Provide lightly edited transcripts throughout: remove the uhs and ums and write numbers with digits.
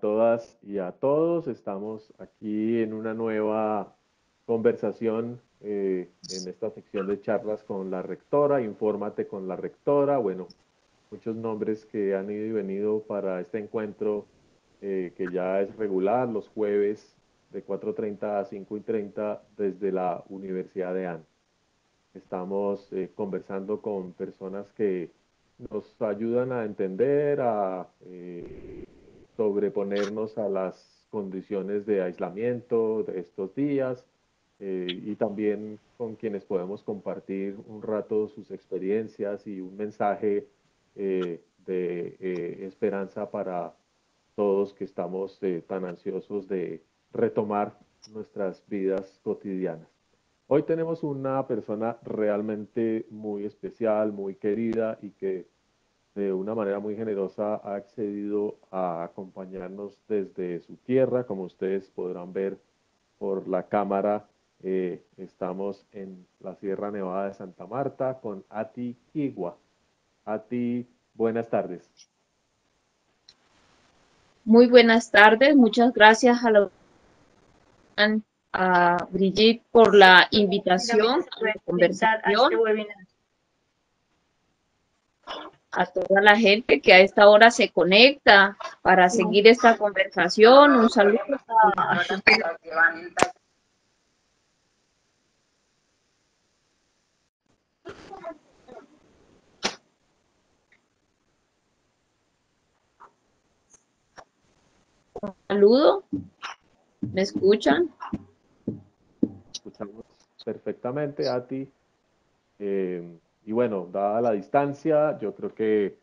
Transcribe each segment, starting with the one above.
Todas y a todos. Estamos aquí en una nueva conversación en esta sección de charlas con la rectora. Infórmate con la rectora. Bueno, muchos nombres que han ido y venido para este encuentro que ya es regular los jueves de 4:30 a 5:30 desde la Universidad de Anne. Estamos conversando con personas que nos ayudan a entender, a sobreponernos a las condiciones de aislamiento de estos días y también con quienes podemos compartir un rato sus experiencias y un mensaje de esperanza para todos que estamos tan ansiosos de retomar nuestras vidas cotidianas. Hoy tenemos una persona realmente muy especial, muy querida y que de una manera muy generosa ha accedido a acompañarnos desde su tierra. Como ustedes podrán ver por la cámara, estamos en la Sierra Nevada de Santa Marta con Ati Kigwa. Ati, buenas tardes. Muy buenas tardes, muchas gracias a Brigitte por la invitación a la conversación, a toda la gente que a esta hora se conecta para seguir esta conversación. Un saludo a saludo, ¿me escuchan? Escuchamos perfectamente, Ati. Y bueno, dada la distancia, yo creo que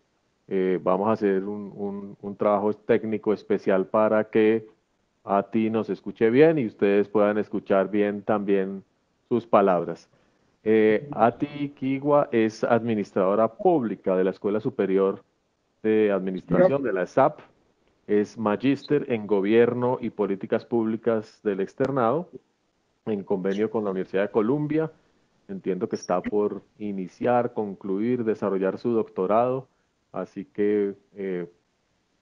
vamos a hacer un trabajo técnico especial para que a ti nos escuche bien y ustedes puedan escuchar bien también sus palabras. Ati Kiwa es administradora pública de la Escuela Superior de Administración de la ESAP, es magíster en Gobierno y Políticas Públicas del Externado en convenio con la Universidad de Columbia. Entiendo que está por iniciar, concluir, desarrollar su doctorado, así que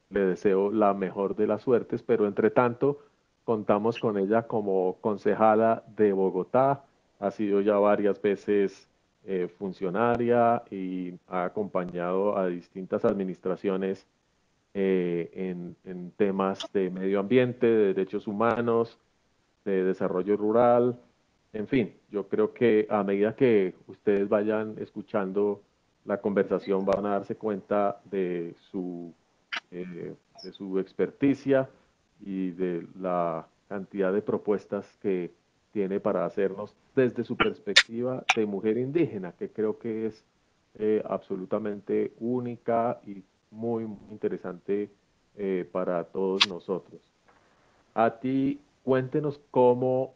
le deseo la mejor de las suertes, pero entre tanto contamos con ella como concejala de Bogotá, ha sido ya varias veces funcionaria y ha acompañado a distintas administraciones en temas de medio ambiente, de derechos humanos, de desarrollo rural, en fin, yo creo que a medida que ustedes vayan escuchando la conversación van a darse cuenta de su experticia y de la cantidad de propuestas que tiene para hacernos desde su perspectiva de mujer indígena, que creo que es absolutamente única y muy interesante para todos nosotros. A ti, cuéntenos cómo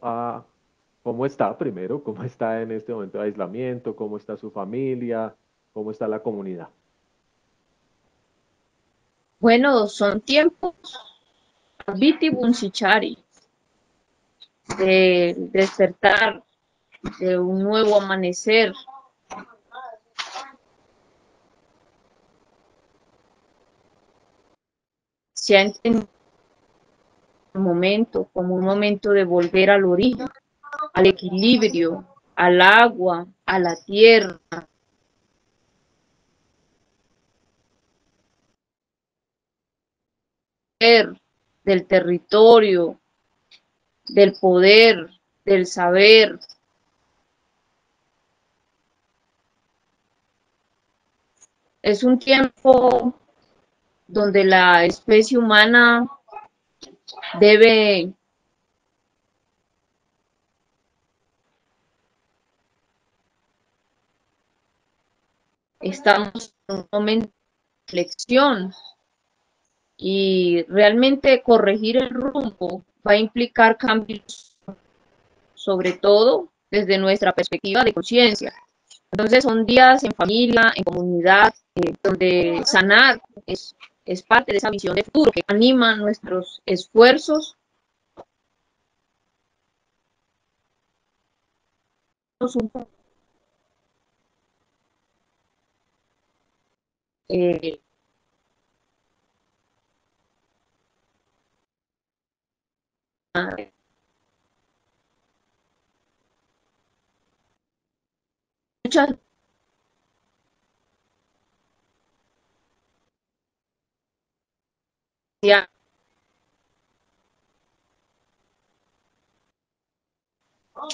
está primero, cómo está en este momento de aislamiento, cómo está su familia, cómo está la comunidad. Bueno, son tiempos Viti Bunsichari, de despertar, de un nuevo amanecer. Se ha entendido momento como un momento de volver al origen, al equilibrio, al agua, a la tierra, del territorio, del poder, del saber. Es un tiempo donde la especie humana debe, estamos en un momento de reflexión y realmente corregir el rumbo va a implicar cambios, sobre todo desde nuestra perspectiva de conciencia. Entonces son días en familia, en comunidad, donde sanar es parte de esa visión de futuro que anima nuestros esfuerzos. Eh, muchas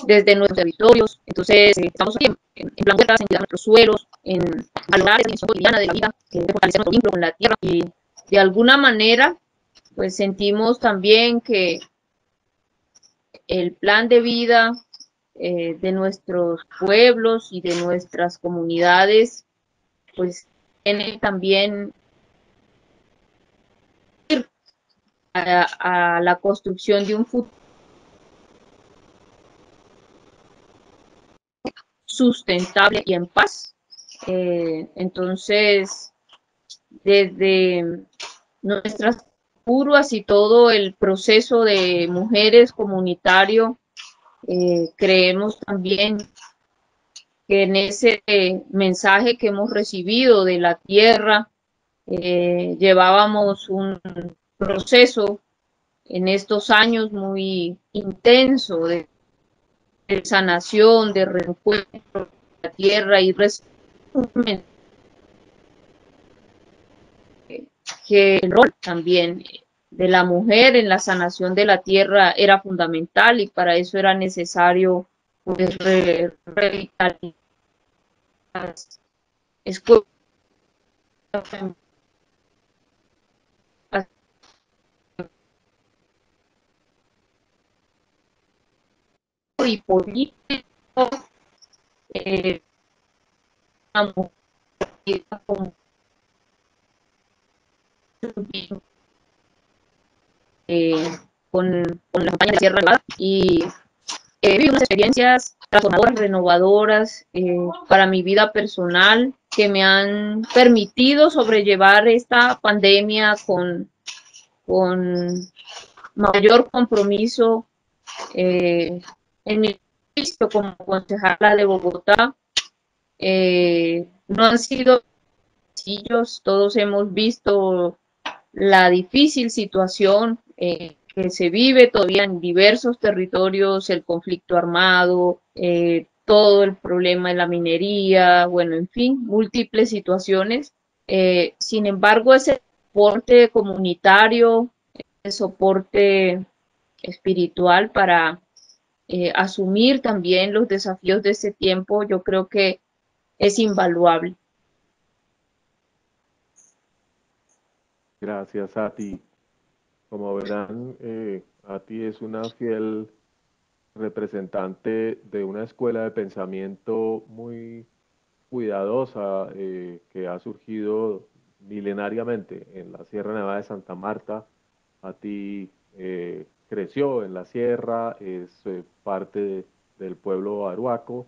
desde nuestros territorios. Entonces, estamos aquí en plan huertas, en cuidar nuestros suelos, en valorar la dimensión cotidiana de la vida, de fortalecer nuestro vínculo con la tierra y de alguna manera, pues sentimos también que el plan de vida de nuestros pueblos y de nuestras comunidades, pues tiene también a la construcción de un futuro sustentable y en paz. Entonces, desde nuestras curvas y todo el proceso de mujeres comunitario, creemos también que en ese mensaje que hemos recibido de la tierra, llevábamos un proceso en estos años muy intenso de sanación, de reencuentro de la tierra y que el rol también de la mujer en la sanación de la tierra era fundamental y para eso era necesario pues, revitalizar las escuelas y político, una mujer eh, con la campaña de Sierra Nevada y he vivido unas experiencias transformadoras, renovadoras para mi vida personal que me han permitido sobrellevar esta pandemia con mayor compromiso en mi oficio como concejala de Bogotá. No han sido sencillos, todos hemos visto la difícil situación que se vive todavía en diversos territorios, el conflicto armado, todo el problema de la minería, bueno, en fin, múltiples situaciones. Sin embargo, ese soporte comunitario, el soporte espiritual para asumir también los desafíos de este tiempo, yo creo que es invaluable. Gracias, Ati. Como verán, Ati es una fiel representante de una escuela de pensamiento muy cuidadosa que ha surgido milenariamente en la Sierra Nevada de Santa Marta. Ati creció en la sierra, es parte del pueblo aruaco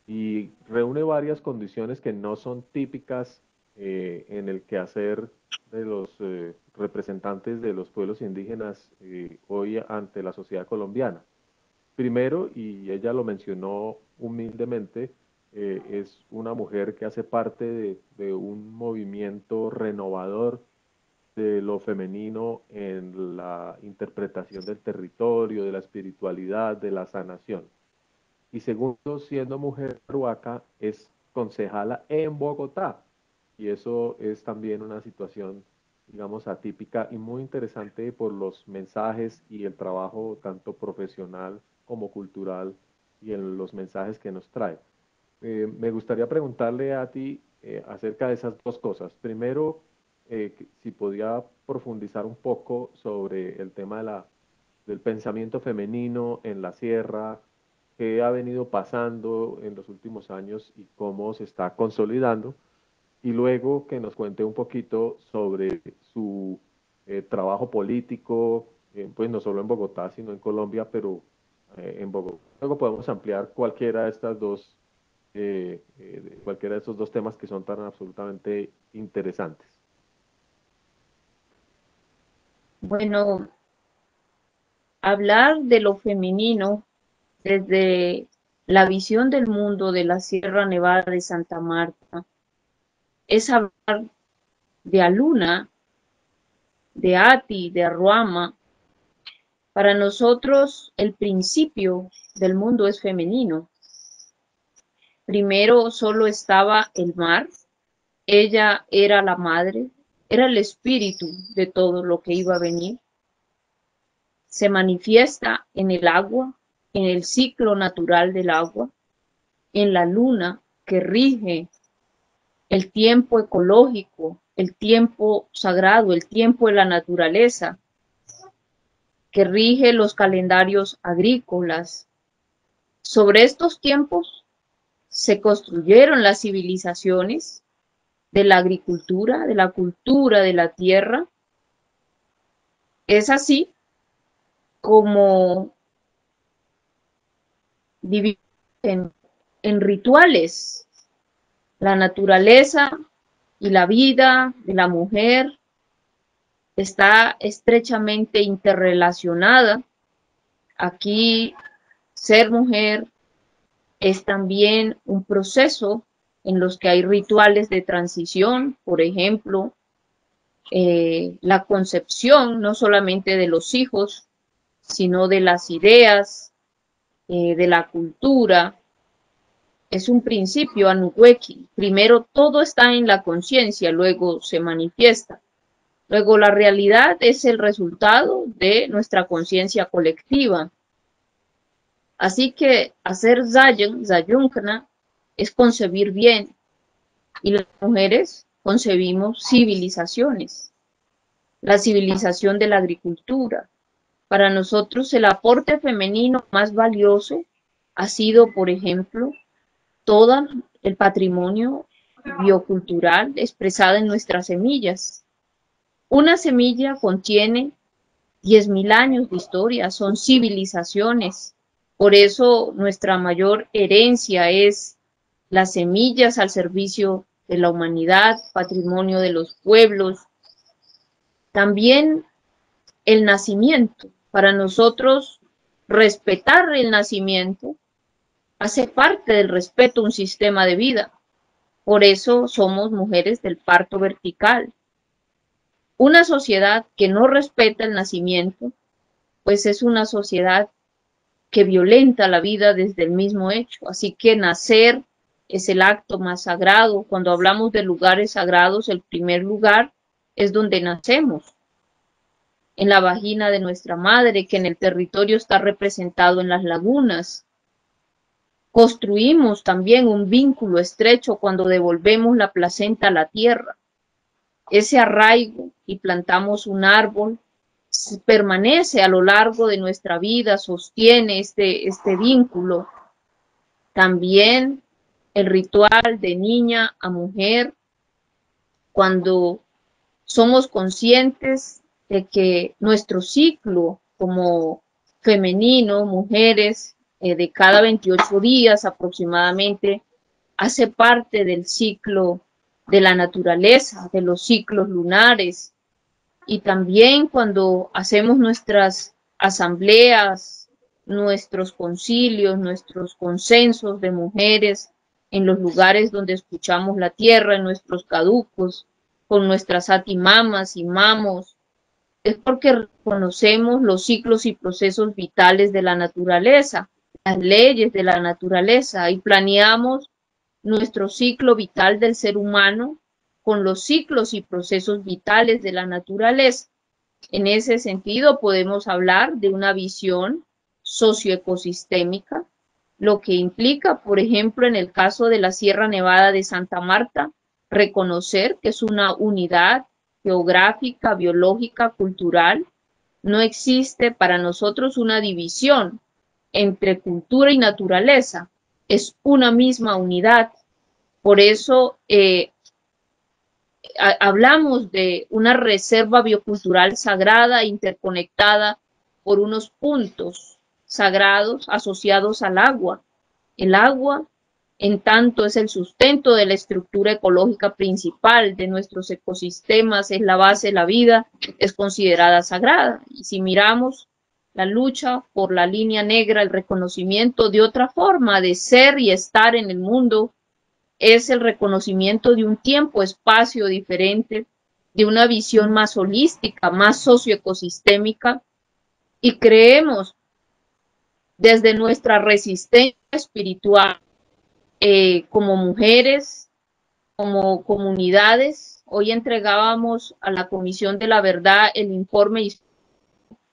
y reúne varias condiciones que no son típicas en el quehacer de los representantes de los pueblos indígenas hoy ante la sociedad colombiana. Primero, y ella lo mencionó humildemente, es una mujer que hace parte de un movimiento renovador de lo femenino en la interpretación del territorio, de la espiritualidad, de la sanación. Y segundo, siendo mujer peruaca, es concejala en Bogotá. Y eso es también una situación, digamos, atípica y muy interesante por los mensajes y el trabajo tanto profesional como cultural y en los mensajes que nos trae. Me gustaría preguntarle a ti acerca de esas dos cosas. Primero, si podía profundizar un poco sobre el tema de del pensamiento femenino en la sierra, qué ha venido pasando en los últimos años y cómo se está consolidando. Y luego que nos cuente un poquito sobre su trabajo político, pues no solo en Bogotá, sino en Colombia, pero en Bogotá. Luego podemos ampliar cualquiera de estas dos, cualquiera de estos dos temas que son tan absolutamente interesantes. Bueno, hablar de lo femenino desde la visión del mundo de la Sierra Nevada de Santa Marta es hablar de Aluna, de Ati, de Arruama. Para nosotros el principio del mundo es femenino. primero solo estaba el mar, ella era la madre, era el espíritu de todo lo que iba a venir. Se manifiesta en el agua, en el ciclo natural del agua, en la luna que rige el tiempo ecológico, el tiempo sagrado, el tiempo de la naturaleza, que rige los calendarios agrícolas. Sobre estos tiempos se construyeron las civilizaciones de la agricultura, de la cultura de la tierra. Es así como dividimos en rituales la naturaleza y la vida de la mujer está estrechamente interrelacionada. Aquí ser mujer es también un proceso en los que hay rituales de transición, por ejemplo, la concepción no solamente de los hijos, sino de las ideas, de la cultura. Es un principio anuweki. Primero todo está en la conciencia, luego se manifiesta. Luego la realidad es el resultado de nuestra conciencia colectiva. Así que hacer zayen, zayunkna, es concebir bien. Y las mujeres concebimos civilizaciones. La civilización de la agricultura. Para nosotros el aporte femenino más valioso ha sido, por ejemplo, todo el patrimonio biocultural expresado en nuestras semillas. Una semilla contiene 10.000 años de historia, son civilizaciones. Por eso nuestra mayor herencia es las semillas al servicio de la humanidad, patrimonio de los pueblos. También el nacimiento. Para nosotros, respetar el nacimiento hace parte del respeto a un sistema de vida. Por eso somos mujeres del parto vertical. Una sociedad que no respeta el nacimiento, pues es una sociedad que violenta la vida desde el mismo hecho. Así que nacer es el acto más sagrado. Cuando hablamos de lugares sagrados, el primer lugar es donde nacemos, en la vagina de nuestra madre, que en el territorio está representado en las lagunas. Construimos también un vínculo estrecho cuando devolvemos la placenta a la tierra. Ese arraigo y plantamos un árbol, permanece a lo largo de nuestra vida, sostiene este vínculo. También el ritual de niña a mujer, cuando somos conscientes de que nuestro ciclo como femenino, mujeres, de cada 28 días aproximadamente, hace parte del ciclo de la naturaleza, de los ciclos lunares. Y también cuando hacemos nuestras asambleas, nuestros concilios, nuestros consensos de mujeres en los lugares donde escuchamos la tierra, en nuestros caducos, con nuestras atimamas y mamos, es porque reconocemos los ciclos y procesos vitales de la naturaleza, las leyes de la naturaleza, y planeamos nuestro ciclo vital del ser humano con los ciclos y procesos vitales de la naturaleza. En ese sentido podemos hablar de una visión socioecosistémica, lo que implica, por ejemplo, en el caso de la Sierra Nevada de Santa Marta, reconocer que es una unidad geográfica, biológica, cultural. No existe para nosotros una división entre cultura y naturaleza, es una misma unidad. Por eso hablamos de una reserva biocultural sagrada, interconectada por unos puntos sagrados asociados al agua. El agua, en tanto, es el sustento de la estructura ecológica principal de nuestros ecosistemas, es la base de la vida, es considerada sagrada. Y si miramos la lucha por la línea negra, el reconocimiento de otra forma de ser y estar en el mundo, es el reconocimiento de un tiempo, espacio diferente, de una visión más holística, más socioecosistémica, y creemos desde nuestra resistencia espiritual como mujeres, como comunidades. Hoy entregábamos a la Comisión de la Verdad el informe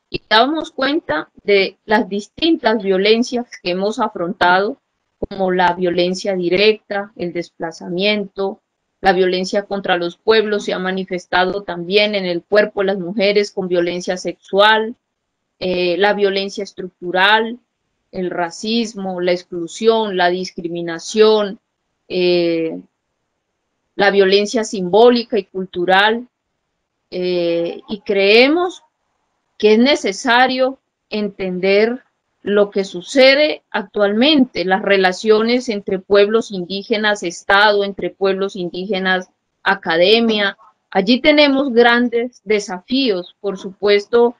y dábamos cuenta de las distintas violencias que hemos afrontado, como la violencia directa, el desplazamiento, la violencia contra los pueblos se ha manifestado también en el cuerpo de las mujeres con violencia sexual, la violencia estructural, el racismo, la exclusión, la discriminación, la violencia simbólica y cultural, y creemos que es necesario entender lo que sucede actualmente, las relaciones entre pueblos indígenas, Estado, entre pueblos indígenas, academia. Allí tenemos grandes desafíos, por supuesto,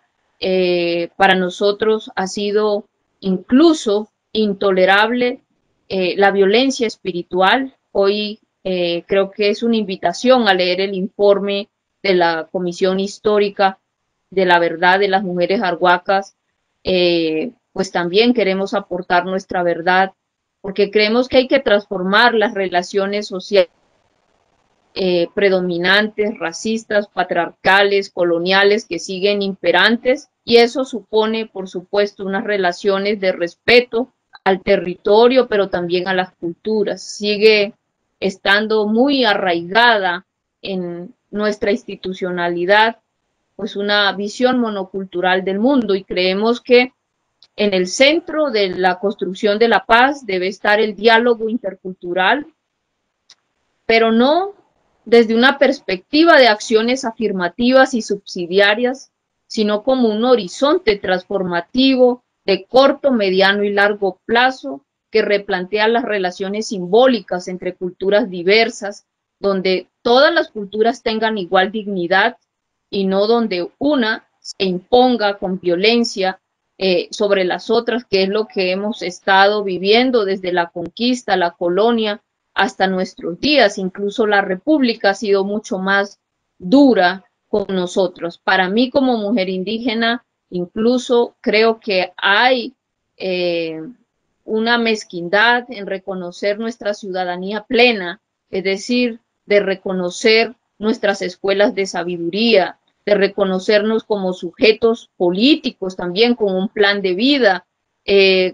para nosotros ha sido incluso intolerable la violencia espiritual. Hoy creo que es una invitación a leer el informe de la Comisión Histórica de la Verdad de las Mujeres Arhuacas, pues también queremos aportar nuestra verdad, porque creemos que hay que transformar las relaciones sociales predominantes, racistas, patriarcales, coloniales, que siguen imperantes, y eso supone, por supuesto, unas relaciones de respeto al territorio, pero también a las culturas. Sigue estando muy arraigada en nuestra institucionalidad, pues una visión monocultural del mundo, y creemos que en el centro de la construcción de la paz debe estar el diálogo intercultural, pero no desde una perspectiva de acciones afirmativas y subsidiarias, sino como un horizonte transformativo de corto, mediano y largo plazo que replantea las relaciones simbólicas entre culturas diversas, donde todas las culturas tengan igual dignidad y no donde una se imponga con violencia sobre las otras, que es lo que hemos estado viviendo desde la conquista, la colonia, hasta nuestros días. Incluso la República ha sido mucho más dura con nosotros. Para mí, como mujer indígena, incluso creo que hay una mezquindad en reconocer nuestra ciudadanía plena, es decir, de reconocer nuestras escuelas de sabiduría, de reconocernos como sujetos políticos también, con un plan de vida,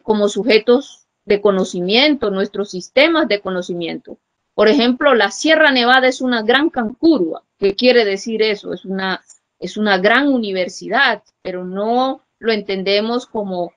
como sujetos de conocimiento, nuestros sistemas de conocimiento. Por ejemplo, la Sierra Nevada es una gran cancurua. ¿Qué quiere decir eso? Es una gran universidad, pero no lo entendemos como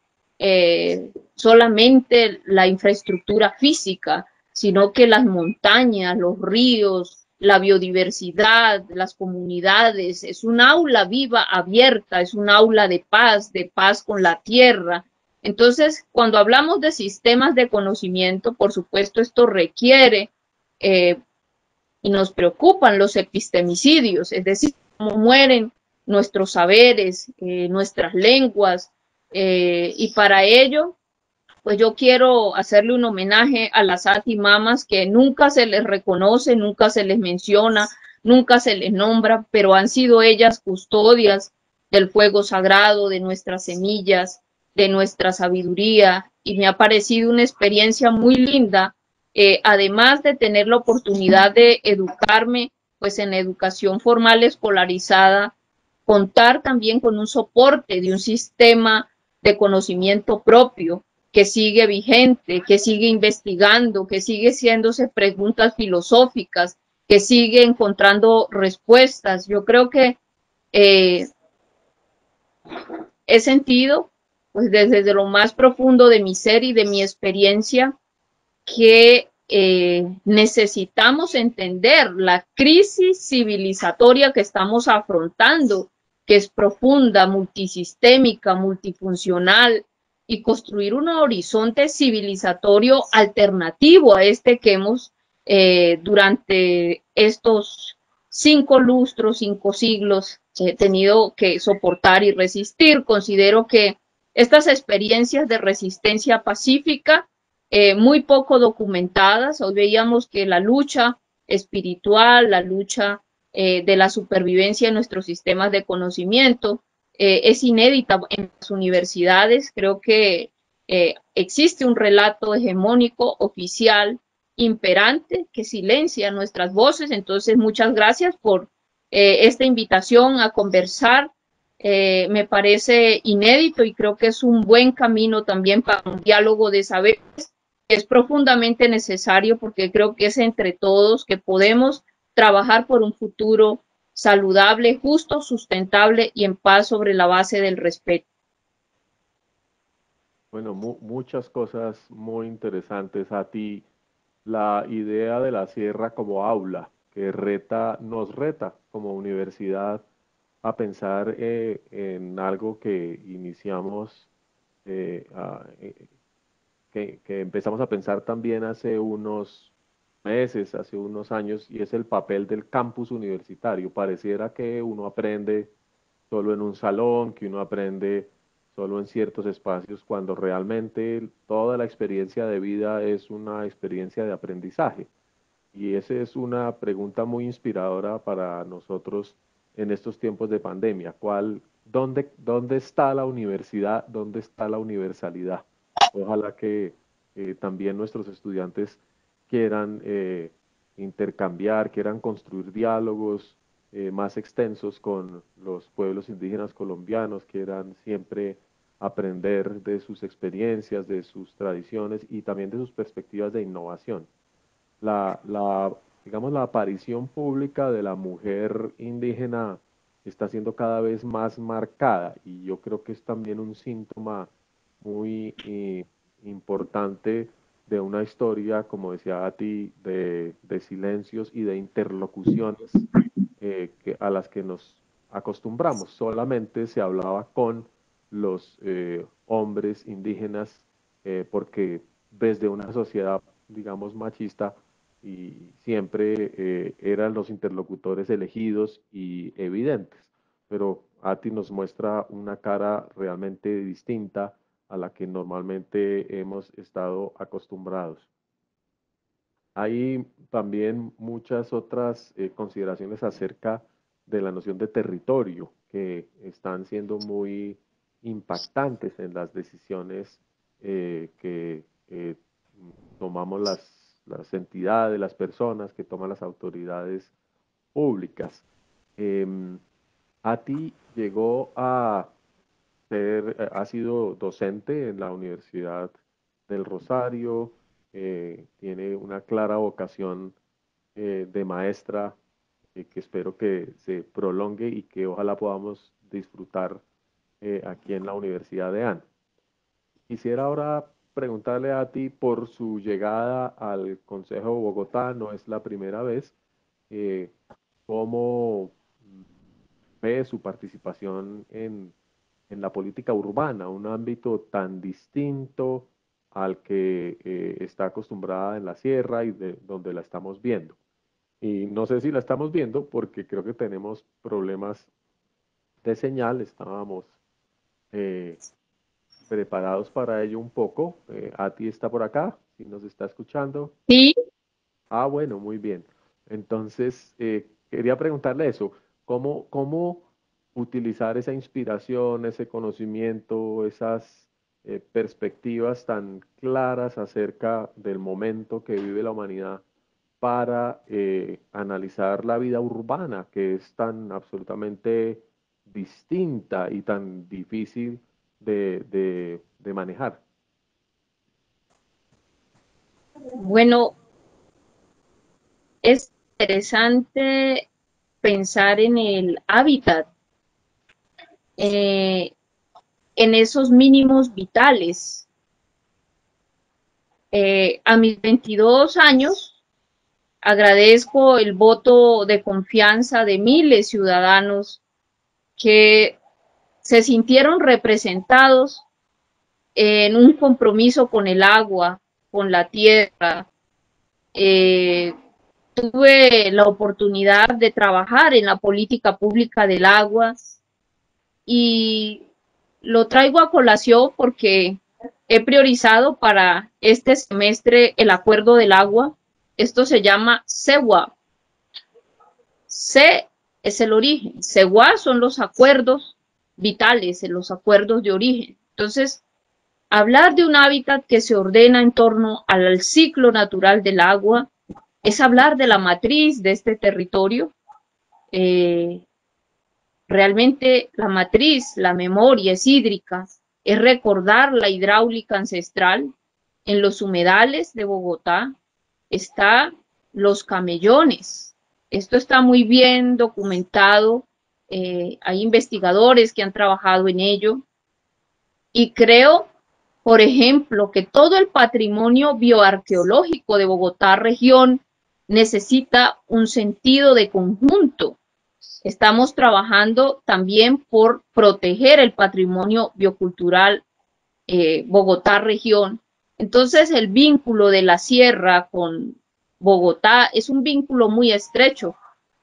solamente la infraestructura física, sino que las montañas, los ríos, la biodiversidad, las comunidades, es un aula viva, abierta, es un aula de paz con la tierra. Entonces, cuando hablamos de sistemas de conocimiento, por supuesto, esto requiere y nos preocupan los epistemicidios, es decir, cómo mueren nuestros saberes, nuestras lenguas, y para ello, pues yo quiero hacerle un homenaje a las Atimamas, que nunca se les reconoce, nunca se les menciona, nunca se les nombra, pero han sido ellas custodias del fuego sagrado, de nuestras semillas, de nuestra sabiduría, y me ha parecido una experiencia muy linda, además de tener la oportunidad de educarme pues en educación formal escolarizada, contar también con un soporte de un sistema de conocimiento propio que sigue vigente, que sigue investigando, que sigue haciéndose preguntas filosóficas, que sigue encontrando respuestas. Yo creo que he sentido, pues desde lo más profundo de mi ser y de mi experiencia, que necesitamos entender la crisis civilizatoria que estamos afrontando, que es profunda, multisistémica, multifuncional, y construir un horizonte civilizatorio alternativo a este que hemos durante estos 5 lustros, 5 siglos tenido que soportar y resistir. Considero que estas experiencias de resistencia pacífica muy poco documentadas. Hoy veíamos que la lucha espiritual, la lucha de la supervivencia en nuestros sistemas de conocimiento es inédita en las universidades. Creo que existe un relato hegemónico oficial imperante que silencia nuestras voces. Entonces, muchas gracias por esta invitación a conversar. Me parece inédito y creo que es un buen camino también para un diálogo de saberes. Es profundamente necesario porque creo que es entre todos que podemos trabajar por un futuro saludable, justo, sustentable y en paz sobre la base del respeto. Bueno, muchas cosas muy interesantes. A ti, la idea de la sierra como aula, que nos reta como universidad a pensar en algo que iniciamos, que empezamos a pensar también hace unos meses, hace unos años, y es el papel del campus universitario. Pareciera que uno aprende solo en un salón, que uno aprende solo en ciertos espacios, cuando realmente toda la experiencia de vida es una experiencia de aprendizaje. Y esa es una pregunta muy inspiradora para nosotros en estos tiempos de pandemia. ¿Dónde está la universidad? ¿Dónde está la universalidad? Ojalá que también nuestros estudiantes quieran intercambiar, quieran construir diálogos más extensos con los pueblos indígenas colombianos, quieran siempre aprender de sus experiencias, de sus tradiciones y también de sus perspectivas de innovación. Digamos, la aparición pública de la mujer indígena está siendo cada vez más marcada y yo creo que es también un síntoma muy importante de una historia, como decía a ti, de silencios y de interlocuciones a las que nos acostumbramos. Solamente se hablaba con los hombres indígenas porque desde una sociedad, digamos, machista, y siempre eran los interlocutores elegidos y evidentes. Pero Ati nos muestra una cara realmente distinta a la que normalmente hemos estado acostumbrados. Hay también muchas otras consideraciones acerca de la noción de territorio que están siendo muy impactantes en las decisiones que tomamos las entidades, las personas que toman las autoridades públicas. Em, a ti llegó a ha sido docente en la Universidad del Rosario, tiene una clara vocación de maestra que espero que se prolongue y que ojalá podamos disfrutar aquí en la Universidad de AN. Quisiera ahora preguntarle a ti por su llegada al Consejo de Bogotá, no es la primera vez, eh, ¿cómo ve su participación en la política urbana, un ámbito tan distinto al que está acostumbrada en la sierra y donde la estamos viendo? Y no sé si la estamos viendo porque creo que tenemos problemas de señal, estábamos eh, preparados para ello un poco. Ati está por acá, si nos está escuchando. Sí, Ah, bueno, muy bien. Entonces, quería preguntarle eso, ¿cómo utilizar esa inspiración, ese conocimiento, esas perspectivas tan claras acerca del momento que vive la humanidad para analizar la vida urbana, que es tan absolutamente distinta y tan difícil de manejar? bueno, es interesante pensar en el hábitat, eh, en esos mínimos vitales. A mis 22 años, agradezco el voto de confianza de miles de ciudadanos que se sintieron representados en un compromiso con el agua, con la tierra. Eh, Tuve la oportunidad de trabajar en la política pública del agua y lo traigo a colación porque he priorizado para este semestre el acuerdo del agua. Esto se llama CEWA. C es el origen. CEWA son los acuerdos vitales, los acuerdos de origen. Entonces, Hablar de un hábitat que se ordena en torno al ciclo natural del agua es hablar de la matriz de este territorio. Realmente la matriz, la memoria es hídrica, es recordar la hidráulica ancestral. En los humedales de Bogotá están los camellones. Esto está muy bien documentado. Hay investigadores que han trabajado en ello. Y creo, por ejemplo, que todo el patrimonio bioarqueológico de Bogotá región necesita un sentido de conjunto. Estamos trabajando también por proteger el patrimonio biocultural Bogotá región. Entonces el vínculo de la sierra con Bogotá es un vínculo muy estrecho.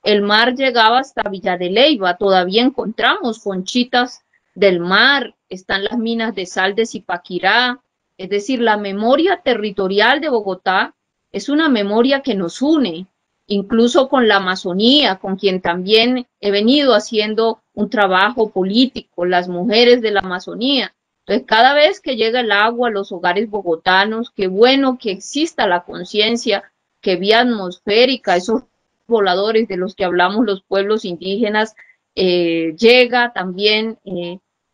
El mar llegaba hasta Villa de Leyva, todavía encontramos conchitas del mar, están las minas de sal de Zipaquirá, es decir, la memoria territorial de Bogotá es una memoria que nos une, incluso con la Amazonía, con quien también he venido haciendo un trabajo político, las mujeres de la Amazonía. Entonces, cada vez que llega el agua a los hogares bogotanos, qué bueno que exista la conciencia, que vía atmosférica, esos voladores de los que hablamos los pueblos indígenas, llega también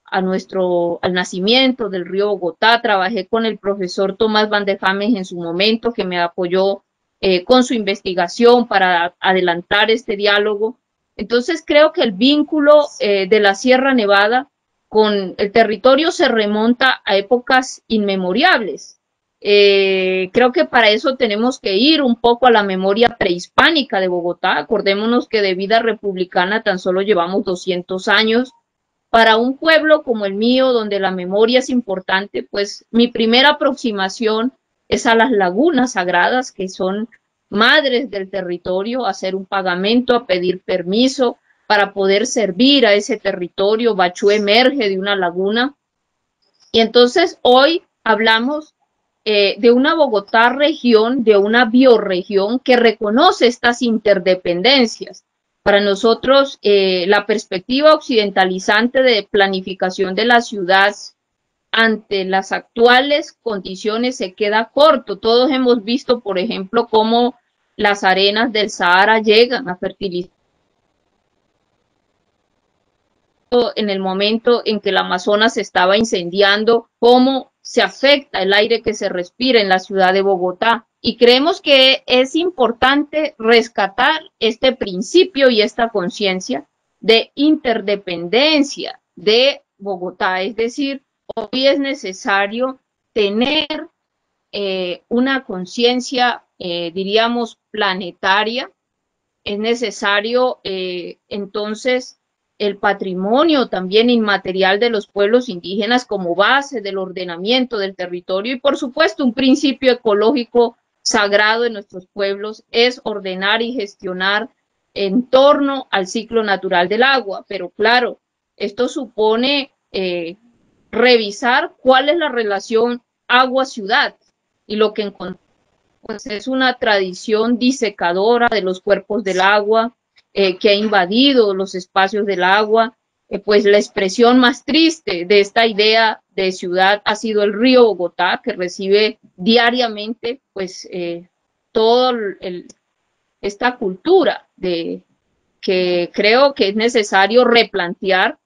al nacimiento del río Bogotá. Trabajé con el profesor Tomás Van de James en su momento, que me apoyó con su investigación para adelantar este diálogo. Entonces creo que el vínculo de la Sierra Nevada con el territorio se remonta a épocas inmemorables. Creo que para eso tenemos que ir un poco a la memoria prehispánica de Bogotá. Acordémonos que de vida republicana tan solo llevamos 200 años. Para un pueblo como el mío, donde la memoria es importante, pues mi primera aproximación es a las lagunas sagradas, que son madres del territorio, a hacer un pagamento, a pedir permiso para poder servir a ese territorio. Bachú emerge de una laguna. Y entonces hoy hablamos de una Bogotá región, de una bioregión que reconoce estas interdependencias. Para nosotros, la perspectiva occidentalizante de planificación de la ciudad ante las actuales condiciones se queda corto. Todos hemos visto, por ejemplo, cómo las arenas del Sahara llegan a fertilizar en el momento en que el Amazonas se estaba incendiando, cómo se afecta el aire que se respira en la ciudad de Bogotá. Y creemos que es importante rescatar este principio y esta conciencia de interdependencia de Bogotá. Es decir, hoy es necesario tener una conciencia, diríamos, planetaria. Es necesario entonces el patrimonio también inmaterial de los pueblos indígenas como base del ordenamiento del territorio y por supuesto un principio ecológico sagrado de nuestros pueblos es ordenar y gestionar en torno al ciclo natural del agua. Pero claro, esto supone revisar cuál es la relación agua-ciudad y lo que encontramos pues, es una tradición disecadora de los cuerpos del agua, que ha invadido los espacios del agua. Pues la expresión más triste de esta idea de ciudad ha sido el río Bogotá, que recibe diariamente pues toda esta cultura que creo que es necesario replantear.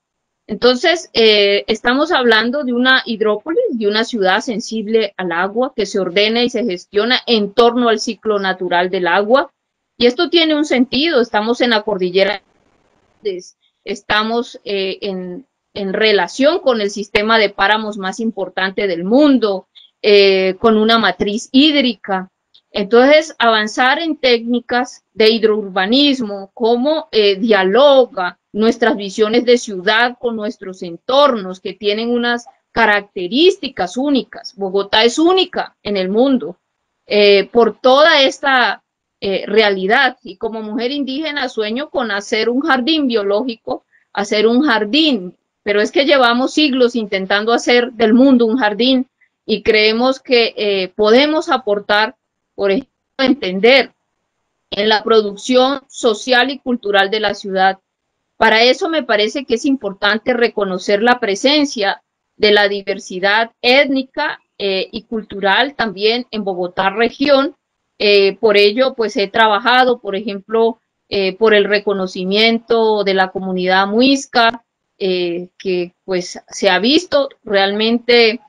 Entonces, estamos hablando de una hidrópolis, de una ciudad sensible al agua, que se ordena y se gestiona en torno al ciclo natural del agua. Y esto tiene un sentido. Estamos en la cordillera, estamos en relación con el sistema de páramos más importante del mundo, con una matriz hídrica. Entonces, avanzar en técnicas de hidrourbanismo, cómo dialoga nuestras visiones de ciudad con nuestros entornos, que tienen unas características únicas. Bogotá es única en el mundo por toda esta realidad. Y como mujer indígena sueño con hacer un jardín biológico, hacer un jardín, pero es que llevamos siglos intentando hacer del mundo un jardín y creemos que podemos aportar, por ejemplo, entender en la producción social y cultural de la ciudad. Para eso me parece que es importante reconocer la presencia de la diversidad étnica y cultural también en Bogotá región. Por ello, pues he trabajado, por ejemplo, por el reconocimiento de la comunidad muisca, que pues se ha visto realmente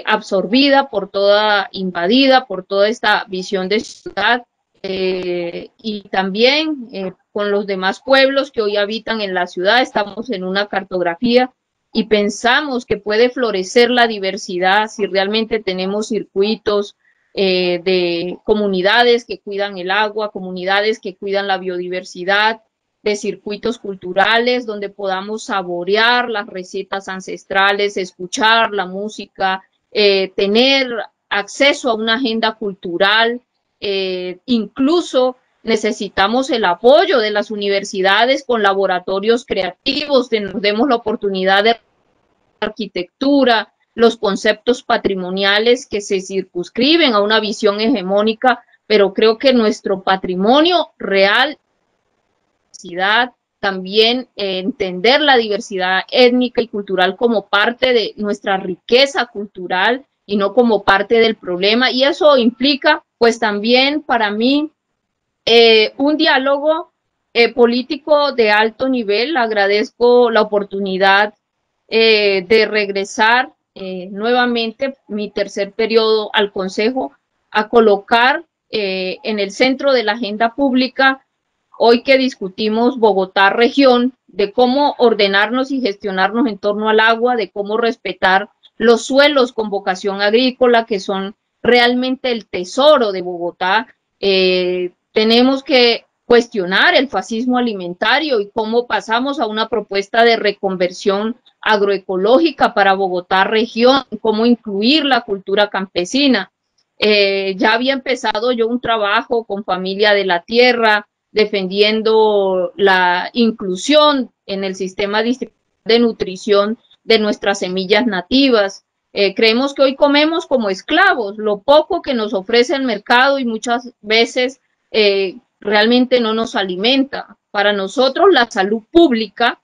absorbida por toda, invadida por toda esta visión de ciudad, y también con los demás pueblos que hoy habitan en la ciudad. Estamos en una cartografía y pensamos que puede florecer la diversidad si realmente tenemos circuitos de comunidades que cuidan el agua, comunidades que cuidan la biodiversidad, de circuitos culturales donde podamos saborear las recetas ancestrales, escuchar la música, tener acceso a una agenda cultural. Incluso necesitamos el apoyo de las universidades con laboratorios creativos, que nos demos la oportunidad de arquitectura, los conceptos patrimoniales que se circunscriben a una visión hegemónica, pero creo que nuestro patrimonio real, también entender la diversidad étnica y cultural como parte de nuestra riqueza cultural y no como parte del problema, y eso implica pues también para mí un diálogo político de alto nivel. Agradezco la oportunidad de regresar nuevamente mi tercer periodo al Consejo a colocar en el centro de la agenda pública, hoy que discutimos Bogotá región, de cómo ordenarnos y gestionarnos en torno al agua, de cómo respetar los suelos con vocación agrícola, que son realmente el tesoro de Bogotá. Tenemos que cuestionar el fascismo alimentario y cómo pasamos a una propuesta de reconversión agroecológica para Bogotá región, cómo incluir la cultura campesina. Ya había empezado yo un trabajo con Familia de la Tierra, defendiendo la inclusión en el sistema de nutrición de nuestras semillas nativas. Creemos que hoy comemos como esclavos, lo poco que nos ofrece el mercado y muchas veces realmente no nos alimenta. Para nosotros la salud pública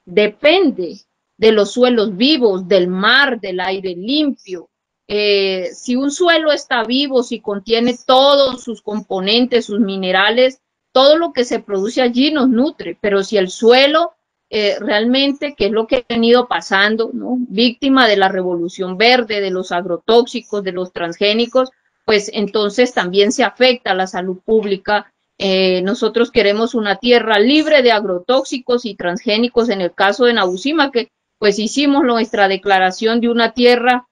depende de los suelos vivos, del mar, del aire limpio. Si un suelo está vivo, si contiene todos sus componentes, sus minerales, todo lo que se produce allí nos nutre, pero si el suelo realmente, que es lo que ha venido pasando, ¿no?, víctima de la revolución verde, de los agrotóxicos, de los transgénicos, pues entonces también se afecta a la salud pública. Nosotros queremos una tierra libre de agrotóxicos y transgénicos. En el caso de Nabucima, que pues hicimos nuestra declaración de una tierra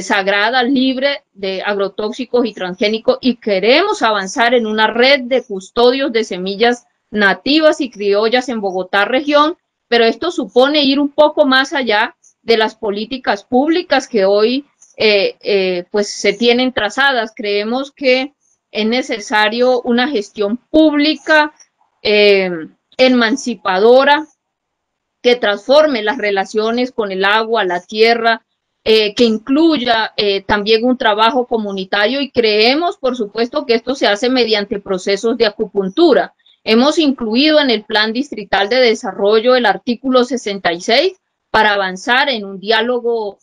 sagrada, libre de agrotóxicos y transgénicos, y queremos avanzar en una red de custodios de semillas nativas y criollas en Bogotá región, pero esto supone ir un poco más allá de las políticas públicas que hoy pues se tienen trazadas. Creemos que es necesario una gestión pública emancipadora, que transforme las relaciones con el agua, la tierra, que incluya también un trabajo comunitario, y creemos, por supuesto, que esto se hace mediante procesos de acupuntura. Hemos incluido en el Plan Distrital de Desarrollo el artículo 66 para avanzar en un diálogo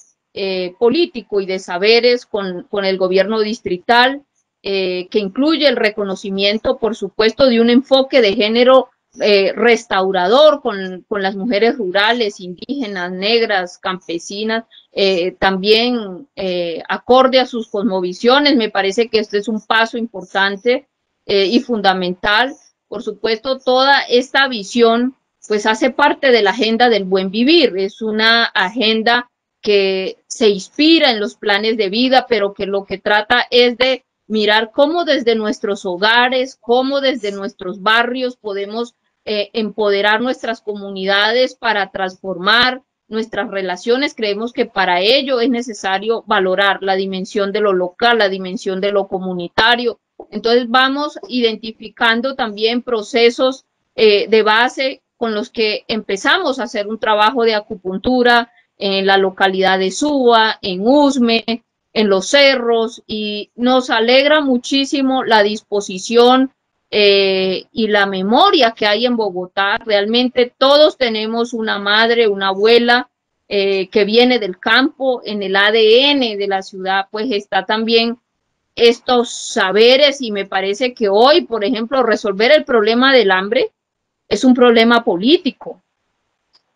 político y de saberes con el gobierno distrital, que incluye el reconocimiento, por supuesto, de un enfoque de género restaurador con las mujeres rurales, indígenas, negras, campesinas, también acorde a sus cosmovisiones. Me parece que este es un paso importante y fundamental. Por supuesto, toda esta visión pues hace parte de la agenda del buen vivir. Es una agenda que se inspira en los planes de vida, pero que lo que trata es de mirar cómo desde nuestros hogares, cómo desde nuestros barrios podemos empoderar nuestras comunidades para transformar nuestras relaciones. Creemos que para ello es necesario valorar la dimensión de lo local, la dimensión de lo comunitario. Entonces vamos identificando también procesos de base con los que empezamos a hacer un trabajo de acupuntura en la localidad de Suba, en Usme, en los cerros, y nos alegra muchísimo la disposición y la memoria que hay en Bogotá. Realmente todos tenemos una madre, una abuela que viene del campo, en el ADN de la ciudad, pues está también estos saberes, y me parece que hoy, por ejemplo, resolver el problema del hambre es un problema político.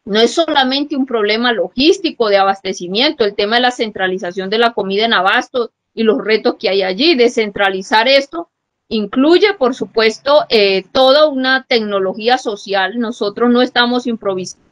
No es solamente un problema logístico de abastecimiento, el tema de la centralización de la comida en abasto y los retos que hay allí. Descentralizar esto incluye, por supuesto, toda una tecnología social. Nosotros no estamos improvisando.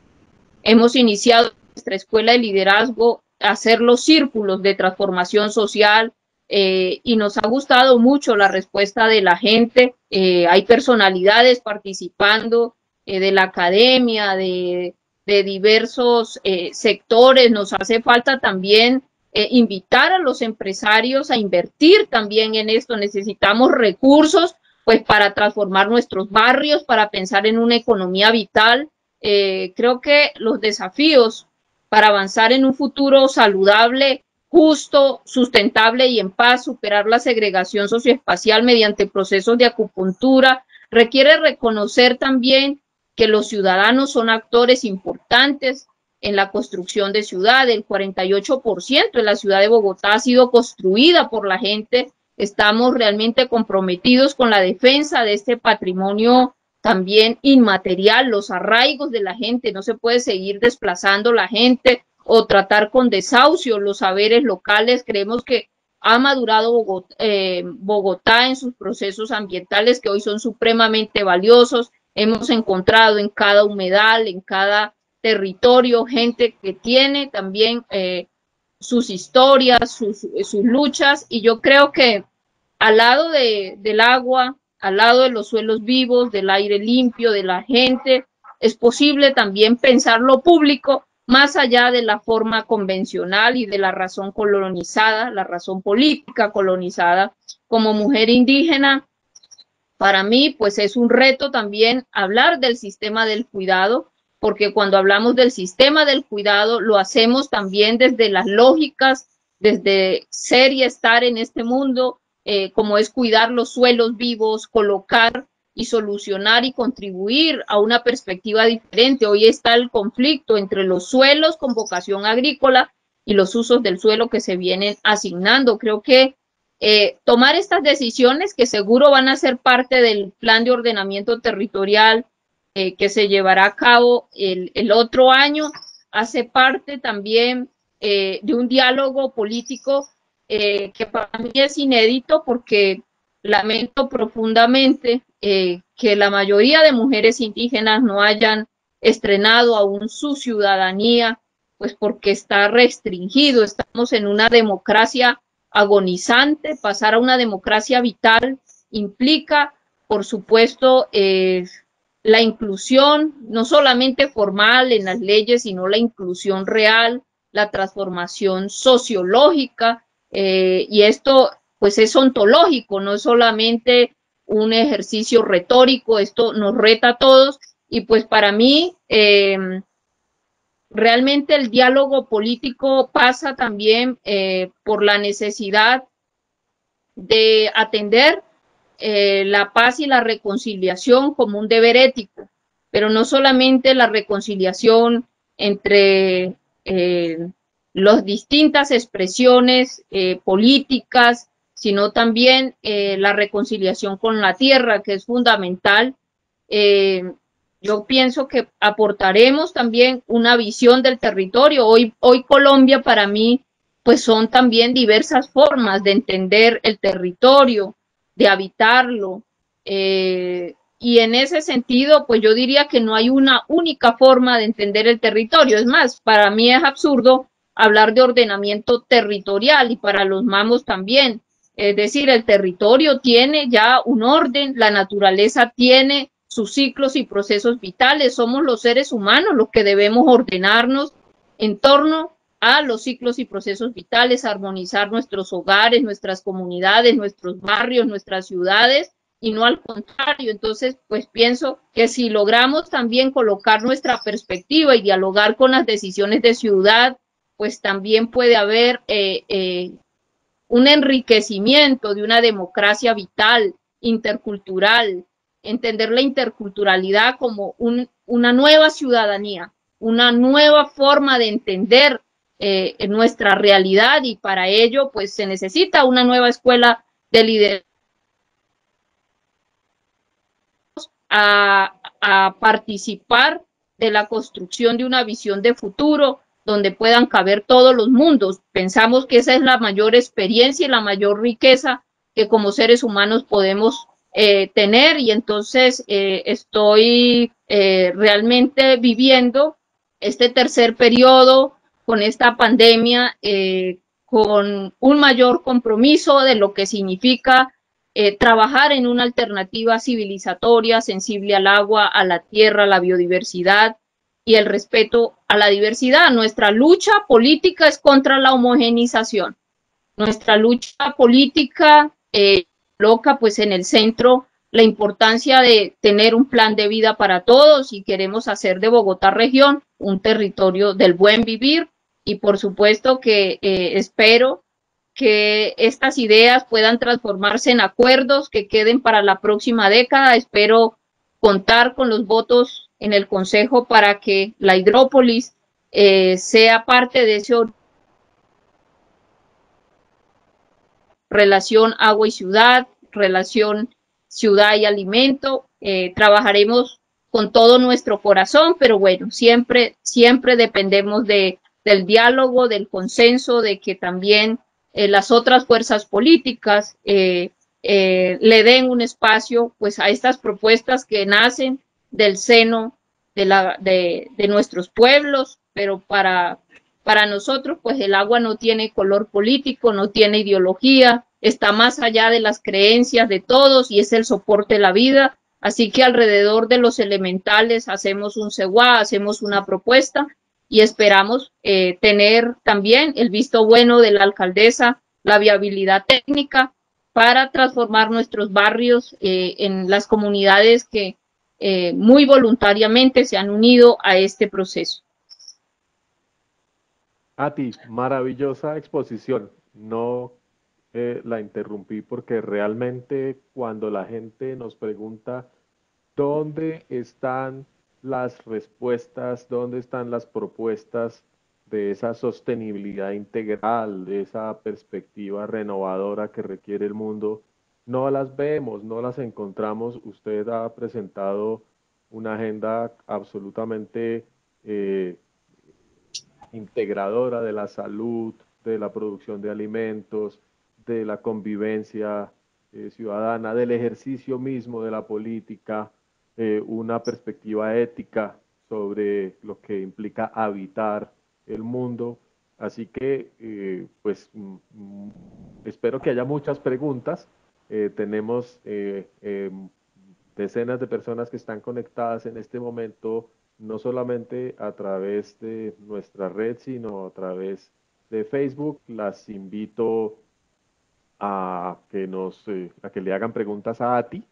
Hemos iniciado nuestra escuela de liderazgo a hacer los círculos de transformación social, y nos ha gustado mucho la respuesta de la gente. Hay personalidades participando de la academia, de diversos sectores. Nos hace falta también invitar a los empresarios a invertir también en esto. Necesitamos recursos pues para transformar nuestros barrios, para pensar en una economía vital. Creo que los desafíos para avanzar en un futuro saludable, justo, sustentable y en paz, superar la segregación socioespacial mediante procesos de acupuntura, requiere reconocer también que los ciudadanos son actores importantes en la construcción de ciudad. El 48% de la ciudad de Bogotá ha sido construida por la gente. Estamos realmente comprometidos con la defensa de este patrimonio también inmaterial, los arraigos de la gente. No se puede seguir desplazando la gente o tratar con desahucio los saberes locales. Creemos que ha madurado Bogotá en sus procesos ambientales, que hoy son supremamente valiosos. Hemos encontrado en cada humedal, en cada territorio, gente que tiene también sus historias, sus luchas, y yo creo que al lado del agua, al lado de los suelos vivos, del aire limpio, de la gente, es posible también pensar lo público más allá de la forma convencional y de la razón colonizada, la razón política colonizada. Como mujer indígena, para mí, pues es un reto también hablar del sistema del cuidado, porque cuando hablamos del sistema del cuidado, lo hacemos también desde las lógicas, desde ser y estar en este mundo, como es cuidar los suelos vivos, colocar y solucionar y contribuir a una perspectiva diferente. Hoy está el conflicto entre los suelos con vocación agrícola y los usos del suelo que se vienen asignando. Creo que tomar estas decisiones, que seguro van a ser parte del plan de ordenamiento territorial que se llevará a cabo el otro año, hace parte también de un diálogo político que para mí es inédito, porque lamento profundamente que la mayoría de mujeres indígenas no hayan estrenado aún su ciudadanía, pues porque está restringido. Estamos en una democracia agonizante. Pasar a una democracia vital implica, por supuesto, la inclusión, no solamente formal en las leyes, sino la inclusión real, la transformación sociológica, y esto pues es ontológico, no es solamente un ejercicio retórico. Esto nos reta a todos, y pues para mí realmente el diálogo político pasa también por la necesidad de atender la paz y la reconciliación como un deber ético, pero no solamente la reconciliación entre las distintas expresiones políticas, sino también la reconciliación con la tierra, que es fundamental. Yo pienso que aportaremos también una visión del territorio. Hoy Colombia para mí pues son también diversas formas de entender el territorio, de habitarlo, y en ese sentido pues yo diría que no hay una única forma de entender el territorio. Es más, para mí es absurdo hablar de ordenamiento territorial, y para los mamos también. Es decir, el territorio tiene ya un orden, la naturaleza tiene sus ciclos y procesos vitales. Somos los seres humanos los que debemos ordenarnos en torno a los ciclos y procesos vitales, armonizar nuestros hogares, nuestras comunidades, nuestros barrios, nuestras ciudades, y no al contrario. Entonces, pues pienso que si logramos también colocar nuestra perspectiva y dialogar con las decisiones de ciudad, pues también puede haber un enriquecimiento de una democracia vital, intercultural, entender la interculturalidad como una nueva ciudadanía, una nueva forma de entender nuestra realidad, y para ello pues se necesita una nueva escuela de liderazgo a participar de la construcción de una visión de futuro donde puedan caber todos los mundos. Pensamos que esa es la mayor experiencia y la mayor riqueza que como seres humanos podemos tener, y entonces estoy realmente viviendo este tercer periodo con esta pandemia con un mayor compromiso de lo que significa trabajar en una alternativa civilizatoria, sensible al agua, a la tierra, a la biodiversidad y el respeto a la diversidad. Nuestra lucha política es contra la homogenización. Nuestra lucha política coloca pues en el centro la importancia de tener un plan de vida para todos, y queremos hacer de Bogotá región un territorio del buen vivir, y por supuesto que espero que estas ideas puedan transformarse en acuerdos que queden para la próxima década. Espero contar con los votos en el Consejo para que la hidrópolis sea parte de ese relación agua y ciudad, relación ciudad y alimento. Trabajaremos con todo nuestro corazón, pero bueno, siempre dependemos del diálogo, del consenso, de que también las otras fuerzas políticas le den un espacio pues a estas propuestas que nacen del seno de nuestros pueblos, pero para nosotros, pues el agua no tiene color político, no tiene ideología, está más allá de las creencias de todos y es el soporte de la vida. Así que alrededor de los elementales hacemos un CEWA, hacemos una propuesta y esperamos tener también el visto bueno de la alcaldesa, la viabilidad técnica para transformar nuestros barrios en las comunidades que muy voluntariamente se han unido a este proceso. Ati, maravillosa exposición. No la interrumpí porque realmente cuando la gente nos pregunta dónde están las respuestas, dónde están las propuestas de esa sostenibilidad integral, de esa perspectiva renovadora que requiere el mundo, no las vemos, no las encontramos. Usted ha presentado una agenda absolutamente integradora de la salud, de la producción de alimentos, de la convivencia ciudadana, del ejercicio mismo de la política, una perspectiva ética sobre lo que implica habitar el mundo. Así que, espero que haya muchas preguntas. Tenemos decenas de personas que están conectadas en este momento, no solamente a través de nuestra red, sino a través de Facebook. Las invito a que le hagan preguntas a Ati,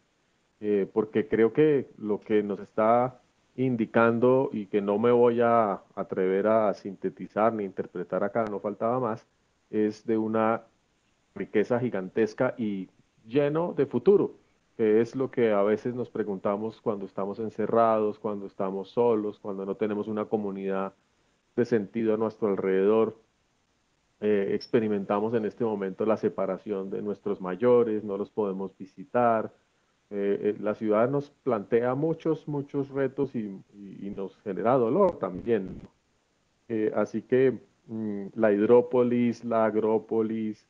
porque creo que lo que nos está indicando, y que no me voy a atrever a sintetizar ni interpretar acá, no faltaba más, es de una riqueza gigantesca y lleno de futuro, que es lo que a veces nos preguntamos cuando estamos encerrados, cuando estamos solos, cuando no tenemos una comunidad de sentido a nuestro alrededor. Experimentamos en este momento la separación de nuestros mayores, no los podemos visitar. La ciudad nos plantea muchos retos y nos genera dolor también. Así que la hidrópolis, la agrópolis,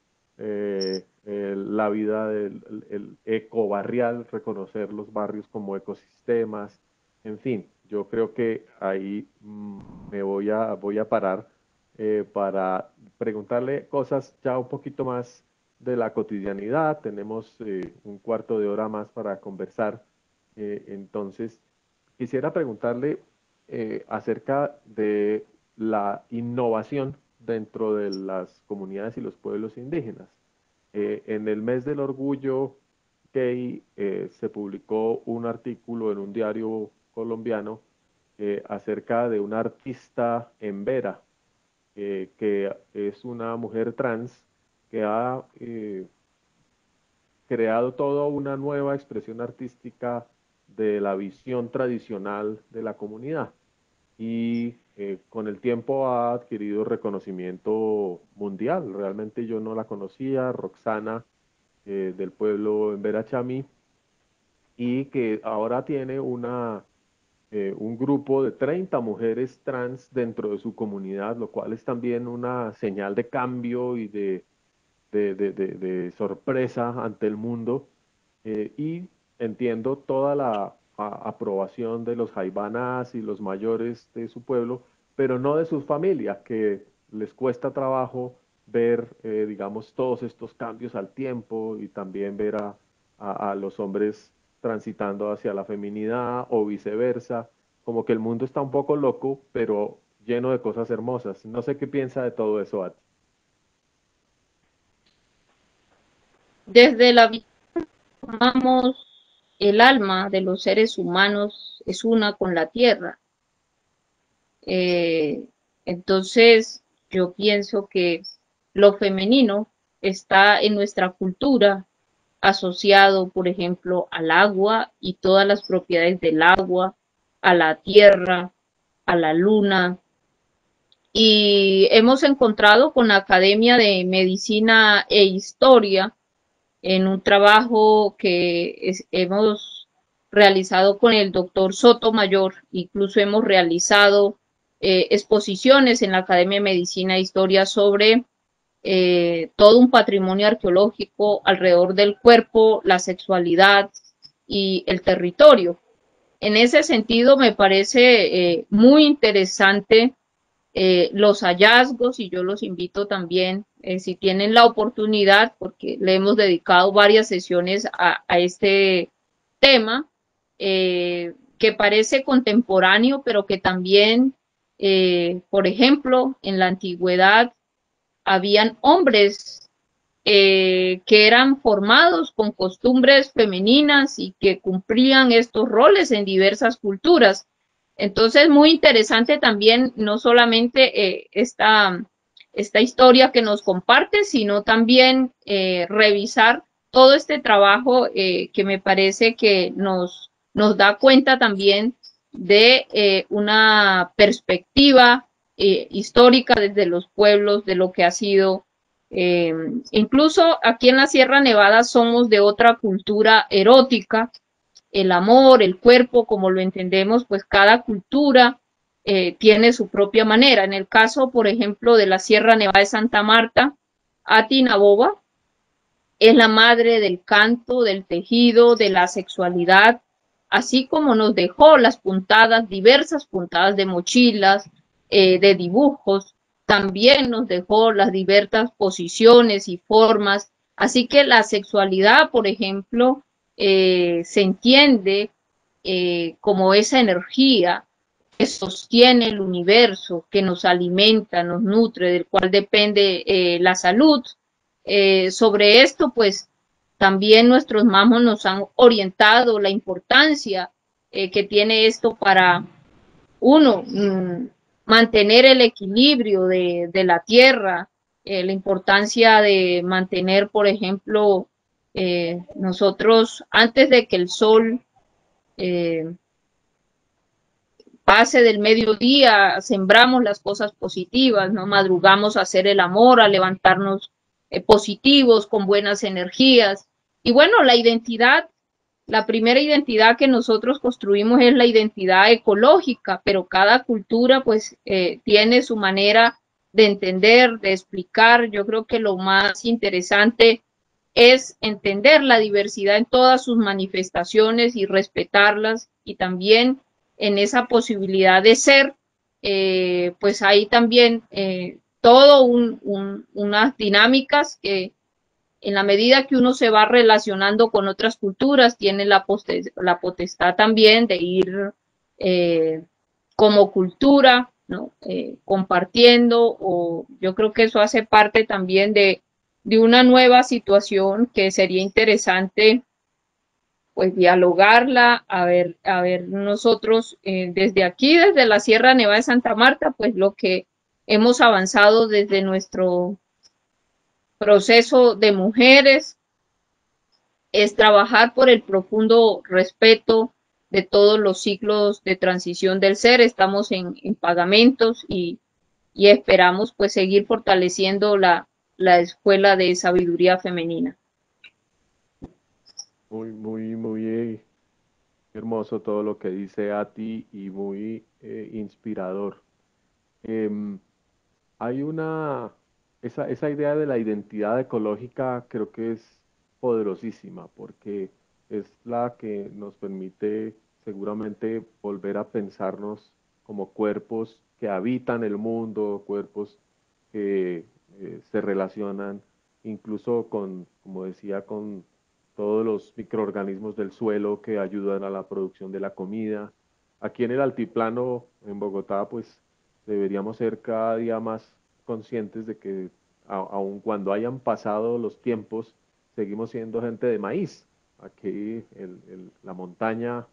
la vida del el ecobarrial, reconocer los barrios como ecosistemas, en fin, yo creo que ahí voy a parar para preguntarle cosas ya un poquito más de la cotidianidad. Tenemos un cuarto de hora más para conversar. Entonces, quisiera preguntarle acerca de la innovación dentro de las comunidades y los pueblos indígenas. En el mes del orgullo gay se publicó un artículo en un diario colombiano acerca de una artista en Vera, que es una mujer trans que ha creado toda una nueva expresión artística de la visión tradicional de la comunidad. Y con el tiempo ha adquirido reconocimiento mundial. Realmente yo no la conocía, Roxana, del pueblo en Verachami, y que ahora tiene un grupo de 30 mujeres trans dentro de su comunidad, lo cual es también una señal de cambio y de sorpresa ante el mundo. Y entiendo toda la aprobación de los jaibanas y los mayores de su pueblo, pero no de sus familias, que les cuesta trabajo ver, digamos, todos estos cambios al tiempo y también ver a los hombres transitando hacia la feminidad o viceversa. Como que el mundo está un poco loco, pero lleno de cosas hermosas. No sé qué piensa de todo eso, Ati. Desde la vida formamos el alma de los seres humanos es una con la tierra. Eh, entonces, yo pienso que lo femenino está en nuestra cultura asociado, por ejemplo, al agua y todas las propiedades del agua, a la tierra, a la luna. Y hemos encontrado con la Academia de Medicina e Historia en un trabajo que hemos realizado con el doctor Sotomayor, incluso hemos realizado exposiciones en la Academia de Medicina e Historia sobre todo un patrimonio arqueológico alrededor del cuerpo, la sexualidad y el territorio. En ese sentido, me parece muy interesante los hallazgos y yo los invito también, si tienen la oportunidad, porque le hemos dedicado varias sesiones a este tema, que parece contemporáneo, pero que también, por ejemplo, en la antigüedad habían hombres que eran formados con costumbres femeninas y que cumplían estos roles en diversas culturas. Entonces, muy interesante también, no solamente esta historia que nos comparte, sino también revisar todo este trabajo que me parece que nos da cuenta también de una perspectiva histórica desde los pueblos, de lo que ha sido. Incluso aquí en la Sierra Nevada somos de otra cultura erótica, el amor, el cuerpo, como lo entendemos, pues cada cultura tiene su propia manera. En el caso, por ejemplo, de la Sierra Nevada de Santa Marta, Ati Naboba es la madre del canto, del tejido, de la sexualidad, así como nos dejó las puntadas, diversas puntadas de mochilas, de dibujos, también nos dejó las diversas posiciones y formas. Así que la sexualidad, por ejemplo, se entiende como esa energía que sostiene el universo, que nos alimenta, nos nutre, del cual depende la salud. Sobre esto, pues también nuestros mamos nos han orientado la importancia que tiene esto para uno, mantener el equilibrio de la tierra, la importancia de mantener, por ejemplo, nosotros antes de que el sol pase del mediodía, sembramos las cosas positivas, ¿no? Madrugamos a hacer el amor, a levantarnos positivos, con buenas energías. Y bueno, la identidad, la primera identidad que nosotros construimos es la identidad ecológica, pero cada cultura pues tiene su manera de entender, de explicar. Yo creo que lo más interesante es entender la diversidad en todas sus manifestaciones y respetarlas, y también en esa posibilidad de ser, pues hay también todo unas dinámicas que en la medida que uno se va relacionando con otras culturas, tiene la potestad también de ir como cultura, ¿no? Compartiendo, o yo creo que eso hace parte también de una nueva situación que sería interesante pues dialogarla, a ver nosotros desde aquí, desde la Sierra Nevada de Santa Marta, pues lo que hemos avanzado desde nuestro proceso de mujeres es trabajar por el profundo respeto de todos los ciclos de transición del ser. Estamos en pagamentos y esperamos pues seguir fortaleciendo la escuela de sabiduría femenina. Muy hermoso todo lo que dice Ati y muy inspirador. Em, Hay esa idea de la identidad ecológica creo que es poderosísima porque es la que nos permite seguramente volver a pensarnos como cuerpos que habitan el mundo, cuerpos que se relacionan incluso con, como decía, con todos los microorganismos del suelo que ayudan a la producción de la comida. Aquí en el altiplano, en Bogotá, pues deberíamos ser cada día más conscientes de que aun cuando hayan pasado los tiempos, seguimos siendo gente de maíz. Aquí la montaña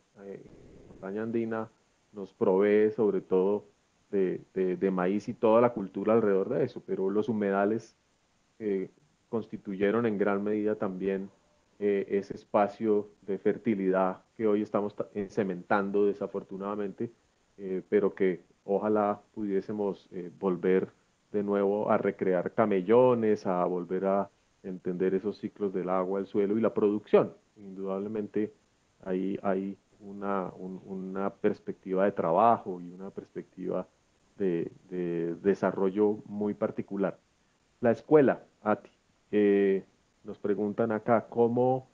andina nos provee sobre todo de maíz y toda la cultura alrededor de eso, pero los humedales constituyeron en gran medida también ese espacio de fertilidad que hoy estamos cementando desafortunadamente, pero que ojalá pudiésemos volver de nuevo a recrear camellones, a volver a entender esos ciclos del agua, el suelo y la producción. Indudablemente ahí hay una perspectiva de trabajo y una perspectiva de desarrollo muy particular. La escuela, Ati, nos preguntan acá cómo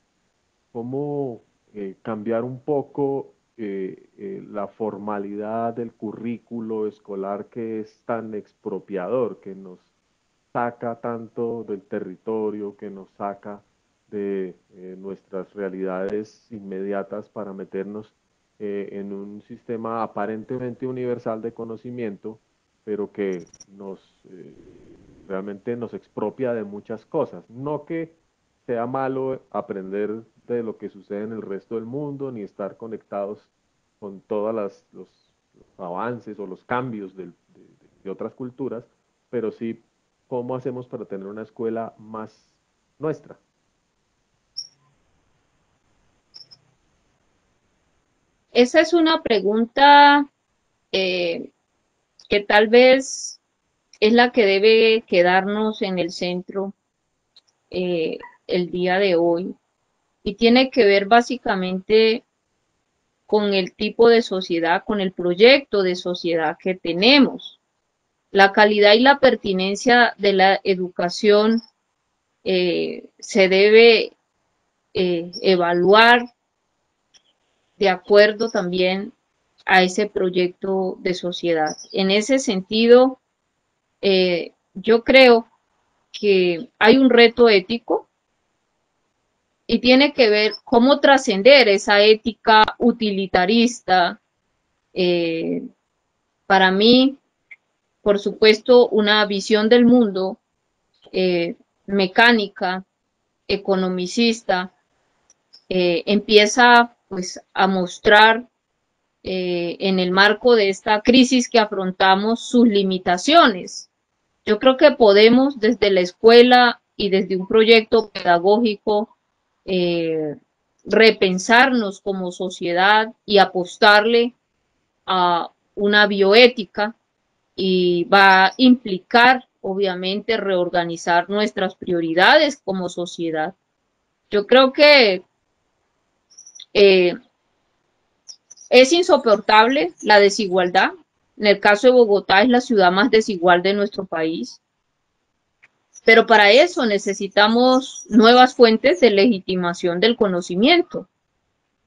cambiar un poco la formalidad del currículo escolar que es tan expropiador, que nos saca tanto del territorio, que nos saca de nuestras realidades inmediatas para meternos en un sistema aparentemente universal de conocimiento, pero que realmente nos expropia de muchas cosas. No que sea malo aprender de lo que sucede en el resto del mundo, ni estar conectados con todos los avances o los cambios de otras culturas, pero sí cómo hacemos para tener una escuela más nuestra. Esa es una pregunta que tal vez es la que debe quedarnos en el centro eh, el día de hoy y tiene que ver básicamente con el tipo de sociedad, con el proyecto de sociedad que tenemos. La calidad y la pertinencia de la educación se debe evaluar de acuerdo también a ese proyecto de sociedad. En ese sentido, yo creo que hay un reto ético y tiene que ver cómo trascender esa ética utilitarista. Para mí, por supuesto, una visión del mundo mecánica, economicista, empieza pues a mostrar en el marco de esta crisis que afrontamos sus limitaciones. Yo creo que podemos desde la escuela y desde un proyecto pedagógico repensarnos como sociedad y apostarle a una bioética y va a implicar obviamente reorganizar nuestras prioridades como sociedad. Yo creo que eh, es insoportable la desigualdad. En el caso de Bogotá es la ciudad más desigual de nuestro país. Pero para eso necesitamos nuevas fuentes de legitimación del conocimiento.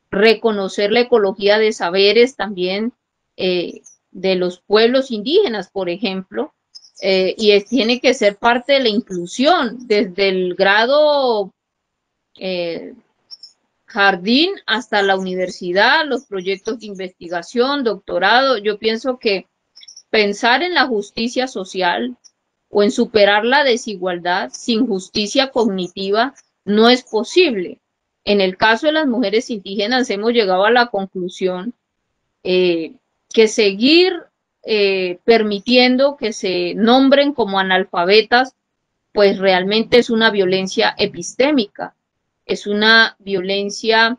Reconocer la ecología de saberes también de los pueblos indígenas, por ejemplo, tiene que ser parte de la inclusión desde el grado jardín hasta la universidad, los proyectos de investigación, doctorado. Yo pienso que pensar en la justicia social o en superar la desigualdad sin justicia cognitiva no es posible. En el caso de las mujeres indígenas hemos llegado a la conclusión que seguir permitiendo que se nombren como analfabetas, pues realmente es una violencia epistémica, es una violencia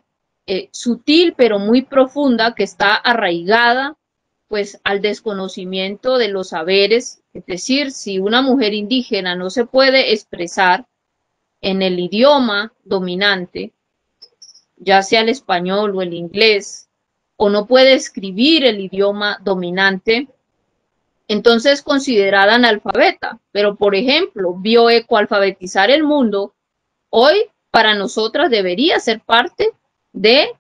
sutil pero muy profunda, que está arraigada pues al desconocimiento de los saberes. Es decir, si una mujer indígena no se puede expresar en el idioma dominante, ya sea el español o el inglés, o no puede escribir el idioma dominante, entonces es considerada analfabeta. Pero, por ejemplo, bioecoalfabetizar el mundo hoy para nosotras debería ser parte de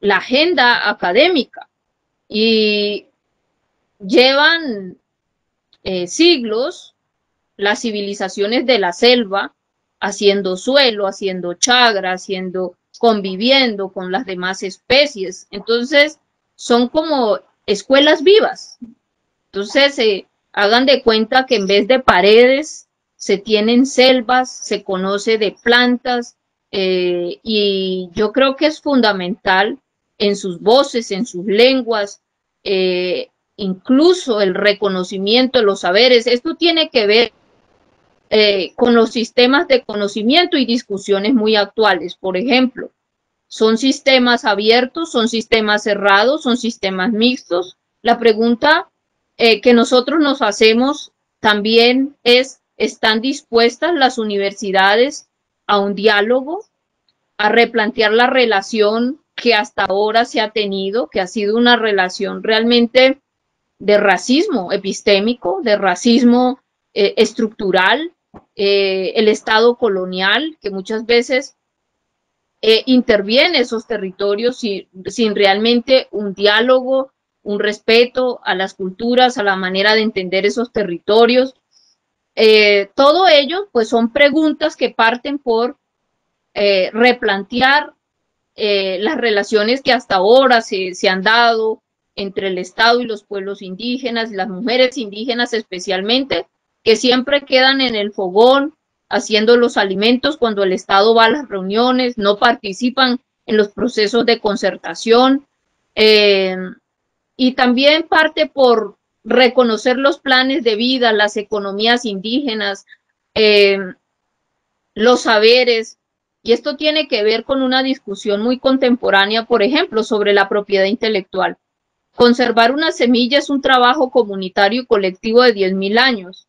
la agenda académica, y llevan siglos las civilizaciones de la selva haciendo suelo, haciendo chagra, conviviendo con las demás especies. Entonces son como escuelas vivas. Entonces hagan de cuenta que en vez de paredes se tienen selvas, se conoce de plantas, y yo creo que es fundamental en sus voces, en sus lenguas, incluso el reconocimiento de los saberes. Esto tiene que ver con los sistemas de conocimiento y discusiones muy actuales. Por ejemplo, ¿son sistemas abiertos, son sistemas cerrados, son sistemas mixtos? La pregunta que nosotros nos hacemos también es, ¿están dispuestas las universidades a un diálogo, a replantear la relación que hasta ahora se ha tenido, que ha sido una relación realmente de racismo epistémico, de racismo estructural, el Estado colonial, que muchas veces interviene esos territorios sin realmente un diálogo, un respeto a las culturas, a la manera de entender esos territorios? Todo ello pues son preguntas que parten por replantear las relaciones que hasta ahora se han dado entre el Estado y los pueblos indígenas, y las mujeres indígenas especialmente, que siempre quedan en el fogón haciendo los alimentos cuando el Estado va a las reuniones, no participan en los procesos de concertación, y también parte por reconocer los planes de vida, las economías indígenas, los saberes. Y esto tiene que ver con una discusión muy contemporánea, por ejemplo, sobre la propiedad intelectual. Conservar una semilla es un trabajo comunitario y colectivo de 10.000 años.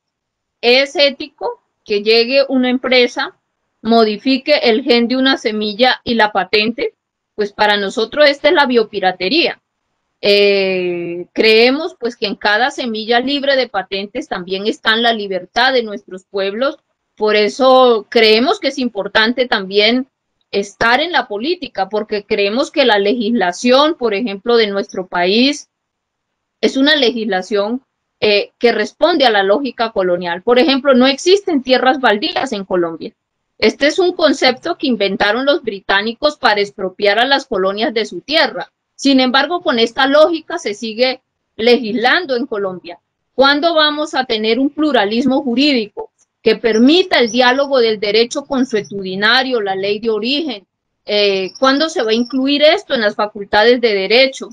¿Es ético que llegue una empresa, modifique el gen de una semilla y la patente? Pues para nosotros esta es la biopiratería. Creemos pues que en cada semilla libre de patentes también está la libertad de nuestros pueblos. Por eso creemos que es importante también estar en la política, porque creemos que la legislación, por ejemplo, de nuestro país es una legislación que responde a la lógica colonial. Por ejemplo, no existen tierras baldías en Colombia. Este es un concepto que inventaron los británicos para expropiar a las colonias de su tierra. Sin embargo, con esta lógica se sigue legislando en Colombia. ¿Cuándo vamos a tener un pluralismo jurídico que permita el diálogo del derecho consuetudinario, la ley de origen? ¿Cuándo se va a incluir esto en las facultades de derecho?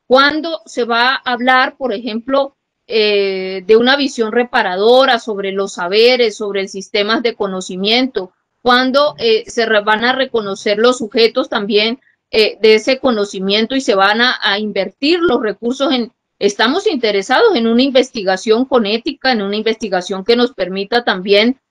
¿Cuándo se va a hablar, por ejemplo, de una visión reparadora sobre los saberes, sobre el sistema de conocimiento? ¿Cuándo se van a reconocer los sujetos también de ese conocimiento y se van a invertir los recursos en... Estamos interesados en una investigación con ética, en una investigación que nos permita también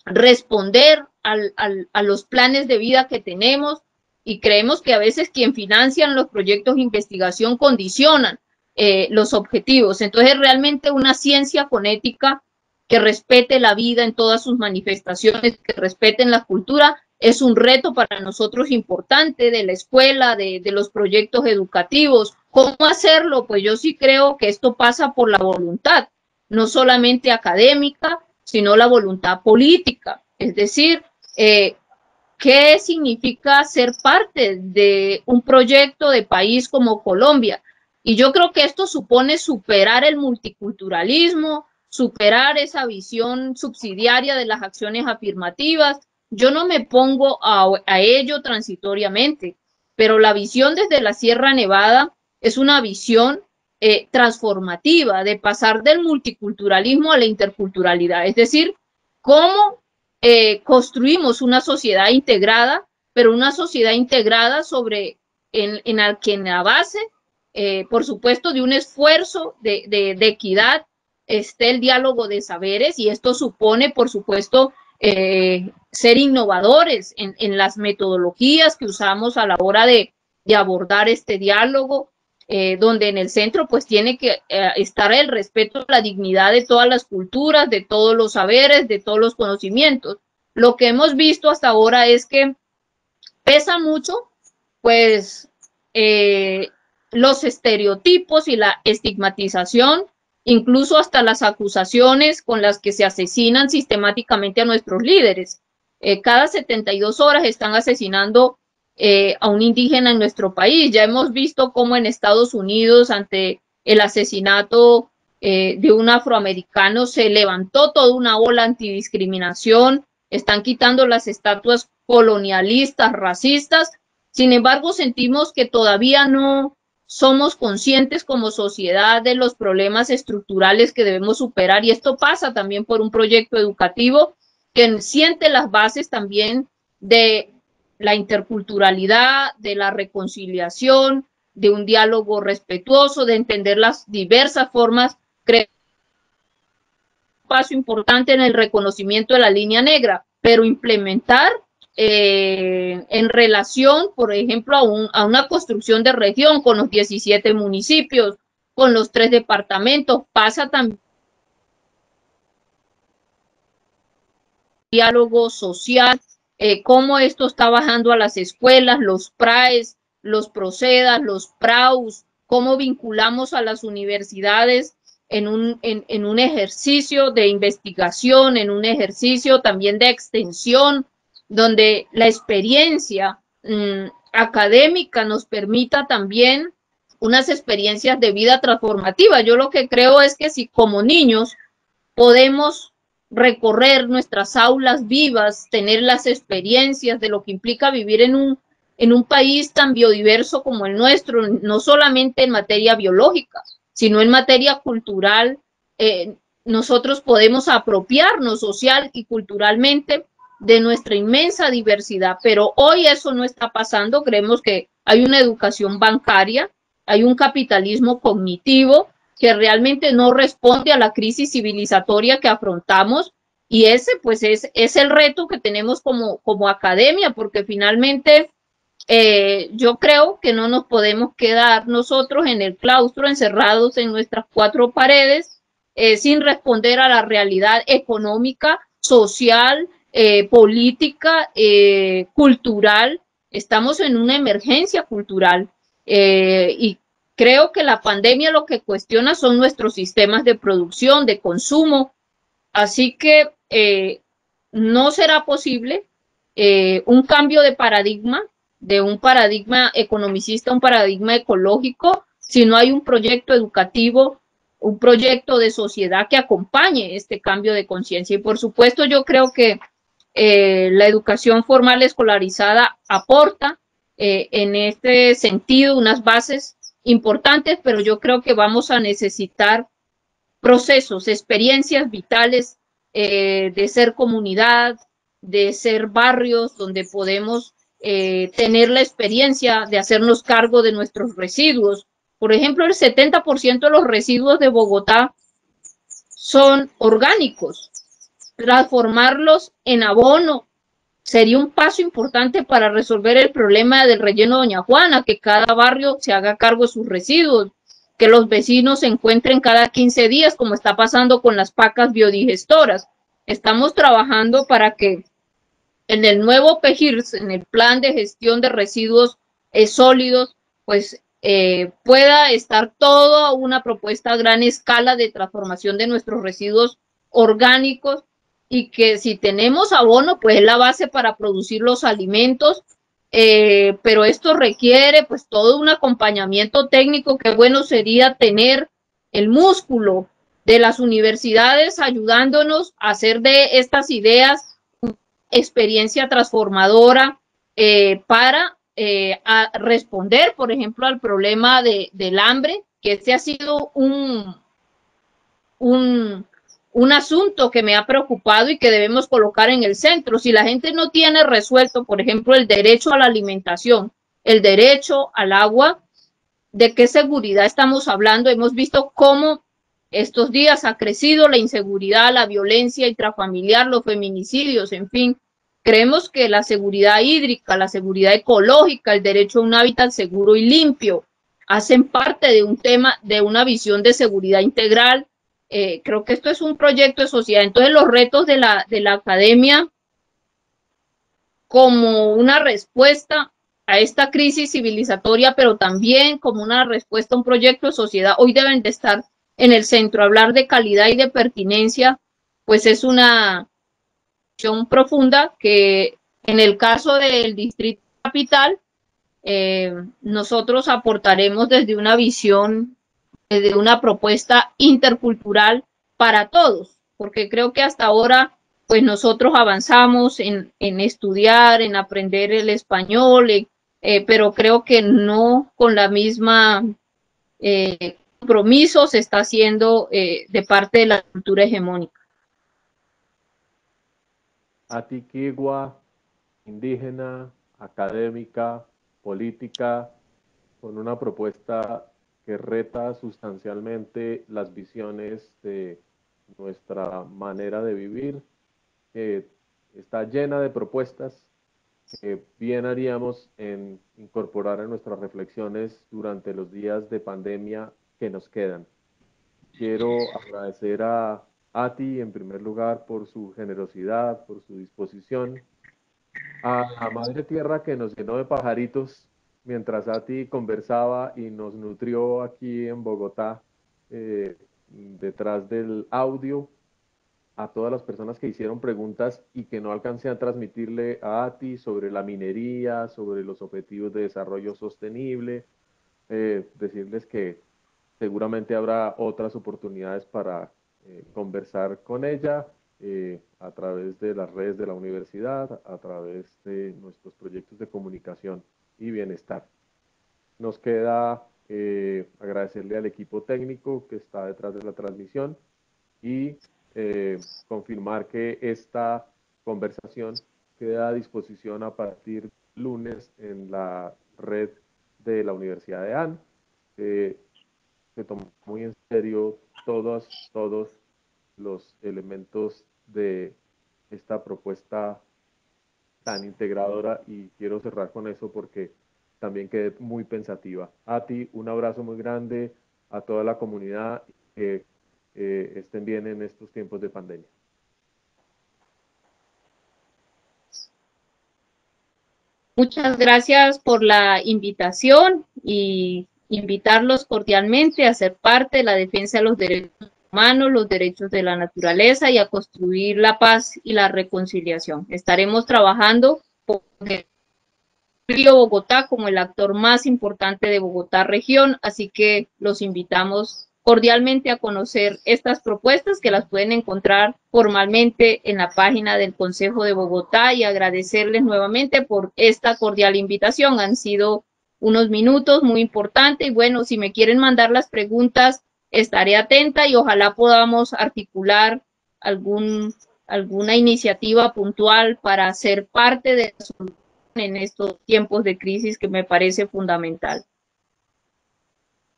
responder a los planes de vida que tenemos, y creemos que a veces quien financian los proyectos de investigación condicionan los objetivos. Entonces, realmente una ciencia con ética que respete la vida en todas sus manifestaciones, que respeten la cultura, es un reto para nosotros importante, de la escuela, de los proyectos educativos. ¿Cómo hacerlo? Pues yo sí creo que esto pasa por la voluntad, no solamente académica, sino la voluntad política. Es decir, ¿qué significa ser parte de un proyecto de país como Colombia? Y yo creo que esto supone superar el multiculturalismo, superar esa visión subsidiaria de las acciones afirmativas. Yo no me pongo a ello transitoriamente, pero la visión desde la Sierra Nevada es una visión transformativa, de pasar del multiculturalismo a la interculturalidad. Es decir, cómo construimos una sociedad integrada pero una sociedad integrada en la base, por supuesto, de un esfuerzo de equidad, esté el diálogo de saberes, y esto supone, por supuesto, ser innovadores en las metodologías que usamos a la hora de abordar este diálogo, donde en el centro pues tiene que estar el respeto a la dignidad de todas las culturas, de todos los saberes, de todos los conocimientos. Lo que hemos visto hasta ahora es que pesa mucho pues los estereotipos y la estigmatización, incluso hasta las acusaciones con las que se asesinan sistemáticamente a nuestros líderes. Cada 72 horas están asesinando a un indígena en nuestro país. Ya hemos visto cómo en Estados Unidos, ante el asesinato de un afroamericano, se levantó toda una ola antidiscriminación, están quitando las estatuas colonialistas, racistas. Sin embargo, sentimos que todavía no somos conscientes como sociedad de los problemas estructurales que debemos superar, y esto pasa también por un proyecto educativo que siente las bases también de la interculturalidad, de la reconciliación, de un diálogo respetuoso, de entender las diversas formas. Creo que un paso importante en el reconocimiento de la línea negra, pero implementar en relación, por ejemplo, a una construcción de región con los 17 municipios, con los 3 departamentos, pasa también diálogo social, cómo esto está bajando a las escuelas, los PRAES, los PROCEDAS, los PRAUS, cómo vinculamos a las universidades en un ejercicio de investigación, en un ejercicio también de extensión, donde la experiencia académica nos permita también unas experiencias de vida transformativa. Yo lo que creo es que si como niños podemos recorrer nuestras aulas vivas, tener las experiencias de lo que implica vivir en un país tan biodiverso como el nuestro, no solamente en materia biológica, sino en materia cultural, nosotros podemos apropiarnos social y culturalmente de nuestra inmensa diversidad, pero hoy eso no está pasando. Creemos que hay una educación bancaria, hay un capitalismo cognitivo que realmente no responde a la crisis civilizatoria que afrontamos, y ese pues es el reto que tenemos como academia, porque finalmente yo creo que no nos podemos quedar nosotros en el claustro encerrados en nuestras 4 paredes sin responder a la realidad económica, social, política, cultural. Estamos en una emergencia cultural y creo que la pandemia lo que cuestiona son nuestros sistemas de producción, de consumo, así que no será posible un cambio de paradigma, de un paradigma economicista a un paradigma ecológico, si no hay un proyecto educativo, un proyecto de sociedad que acompañe este cambio de conciencia. Y por supuesto yo creo que la educación formal escolarizada aporta en este sentido unas bases importantes, pero yo creo que vamos a necesitar procesos, experiencias vitales de ser comunidad, de ser barrios donde podemos tener la experiencia de hacernos cargo de nuestros residuos. Por ejemplo, el 70% de los residuos de Bogotá son orgánicos. Transformarlos en abono sería un paso importante para resolver el problema del relleno Doña Juana, que cada barrio se haga cargo de sus residuos, que los vecinos se encuentren cada 15 días, como está pasando con las pacas biodigestoras. Estamos trabajando para que en el nuevo PEGIRS, en el plan de gestión de residuos sólidos, pues pueda estar toda una propuesta a gran escala de transformación de nuestros residuos orgánicos, y que si tenemos abono, pues es la base para producir los alimentos, pero esto requiere pues todo un acompañamiento técnico. Que bueno sería tener el músculo de las universidades ayudándonos a hacer de estas ideas una experiencia transformadora para a responder, por ejemplo, al problema del hambre, que este ha sido un un asunto que me ha preocupado y que debemos colocar en el centro. Si la gente no tiene resuelto, por ejemplo, el derecho a la alimentación, el derecho al agua, ¿de qué seguridad estamos hablando? Hemos visto cómo estos días ha crecido la inseguridad, la violencia intrafamiliar, los feminicidios, en fin. Creemos que la seguridad hídrica, la seguridad ecológica, el derecho a un hábitat seguro y limpio hacen parte de un tema, de una visión de seguridad integral. Creo que esto es un proyecto de sociedad. Entonces los retos de la academia como una respuesta a esta crisis civilizatoria, pero también como una respuesta a un proyecto de sociedad, hoy deben de estar en el centro. Hablar de calidad y de pertinencia, pues es una cuestión profunda que en el caso del Distrito Capital, nosotros aportaremos desde una visión, desde una propuesta intercultural para todos, porque creo que hasta ahora pues nosotros avanzamos en estudiar, en aprender el español, pero creo que no con la misma compromiso se está haciendo de parte de la cultura hegemónica. Atiquigua, indígena, académica, política, con una propuesta que reta sustancialmente las visiones de nuestra manera de vivir, que está llena de propuestas que bien haríamos en incorporar en nuestras reflexiones durante los días de pandemia que nos quedan. Quiero agradecer a ti en primer lugar por su generosidad, por su disposición, a la Madre Tierra que nos llenó de pajaritos mientras Ati conversaba y nos nutrió aquí en Bogotá, detrás del audio, a todas las personas que hicieron preguntas y que no alcancé a transmitirle a Ati sobre la minería, sobre los objetivos de desarrollo sostenible, decirles que seguramente habrá otras oportunidades para conversar con ella a través de las redes de la universidad, a través de nuestros proyectos de comunicación y bienestar. Nos queda agradecerle al equipo técnico que está detrás de la transmisión y confirmar que esta conversación queda a disposición a partir del lunes en la red de la Universidad de AN. Se tomó muy en serio todos los elementos de esta propuesta tan integradora y quiero cerrar con eso porque también quedé muy pensativa. A ti, un abrazo muy grande, a toda la comunidad, que estén bien en estos tiempos de pandemia. Muchas gracias por la invitación y invitarlos cordialmente a ser parte de la defensa de los derechos humanos, los derechos de la naturaleza y a construir la paz y la reconciliación. Estaremos trabajando por el Río Bogotá como el actor más importante de Bogotá región, así que los invitamos cordialmente a conocer estas propuestas que las pueden encontrar formalmente en la página del Consejo de Bogotá y agradecerles nuevamente por esta cordial invitación. Han sido unos minutos muy importantes y bueno, si me quieren mandar las preguntas, estaré atenta y ojalá podamos articular alguna iniciativa puntual para ser parte de la solución en estos tiempos de crisis que me parece fundamental.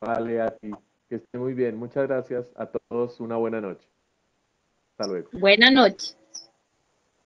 Vale, a ti, que esté muy bien. Muchas gracias a todos. Una buena noche. Hasta luego. Buenas noches.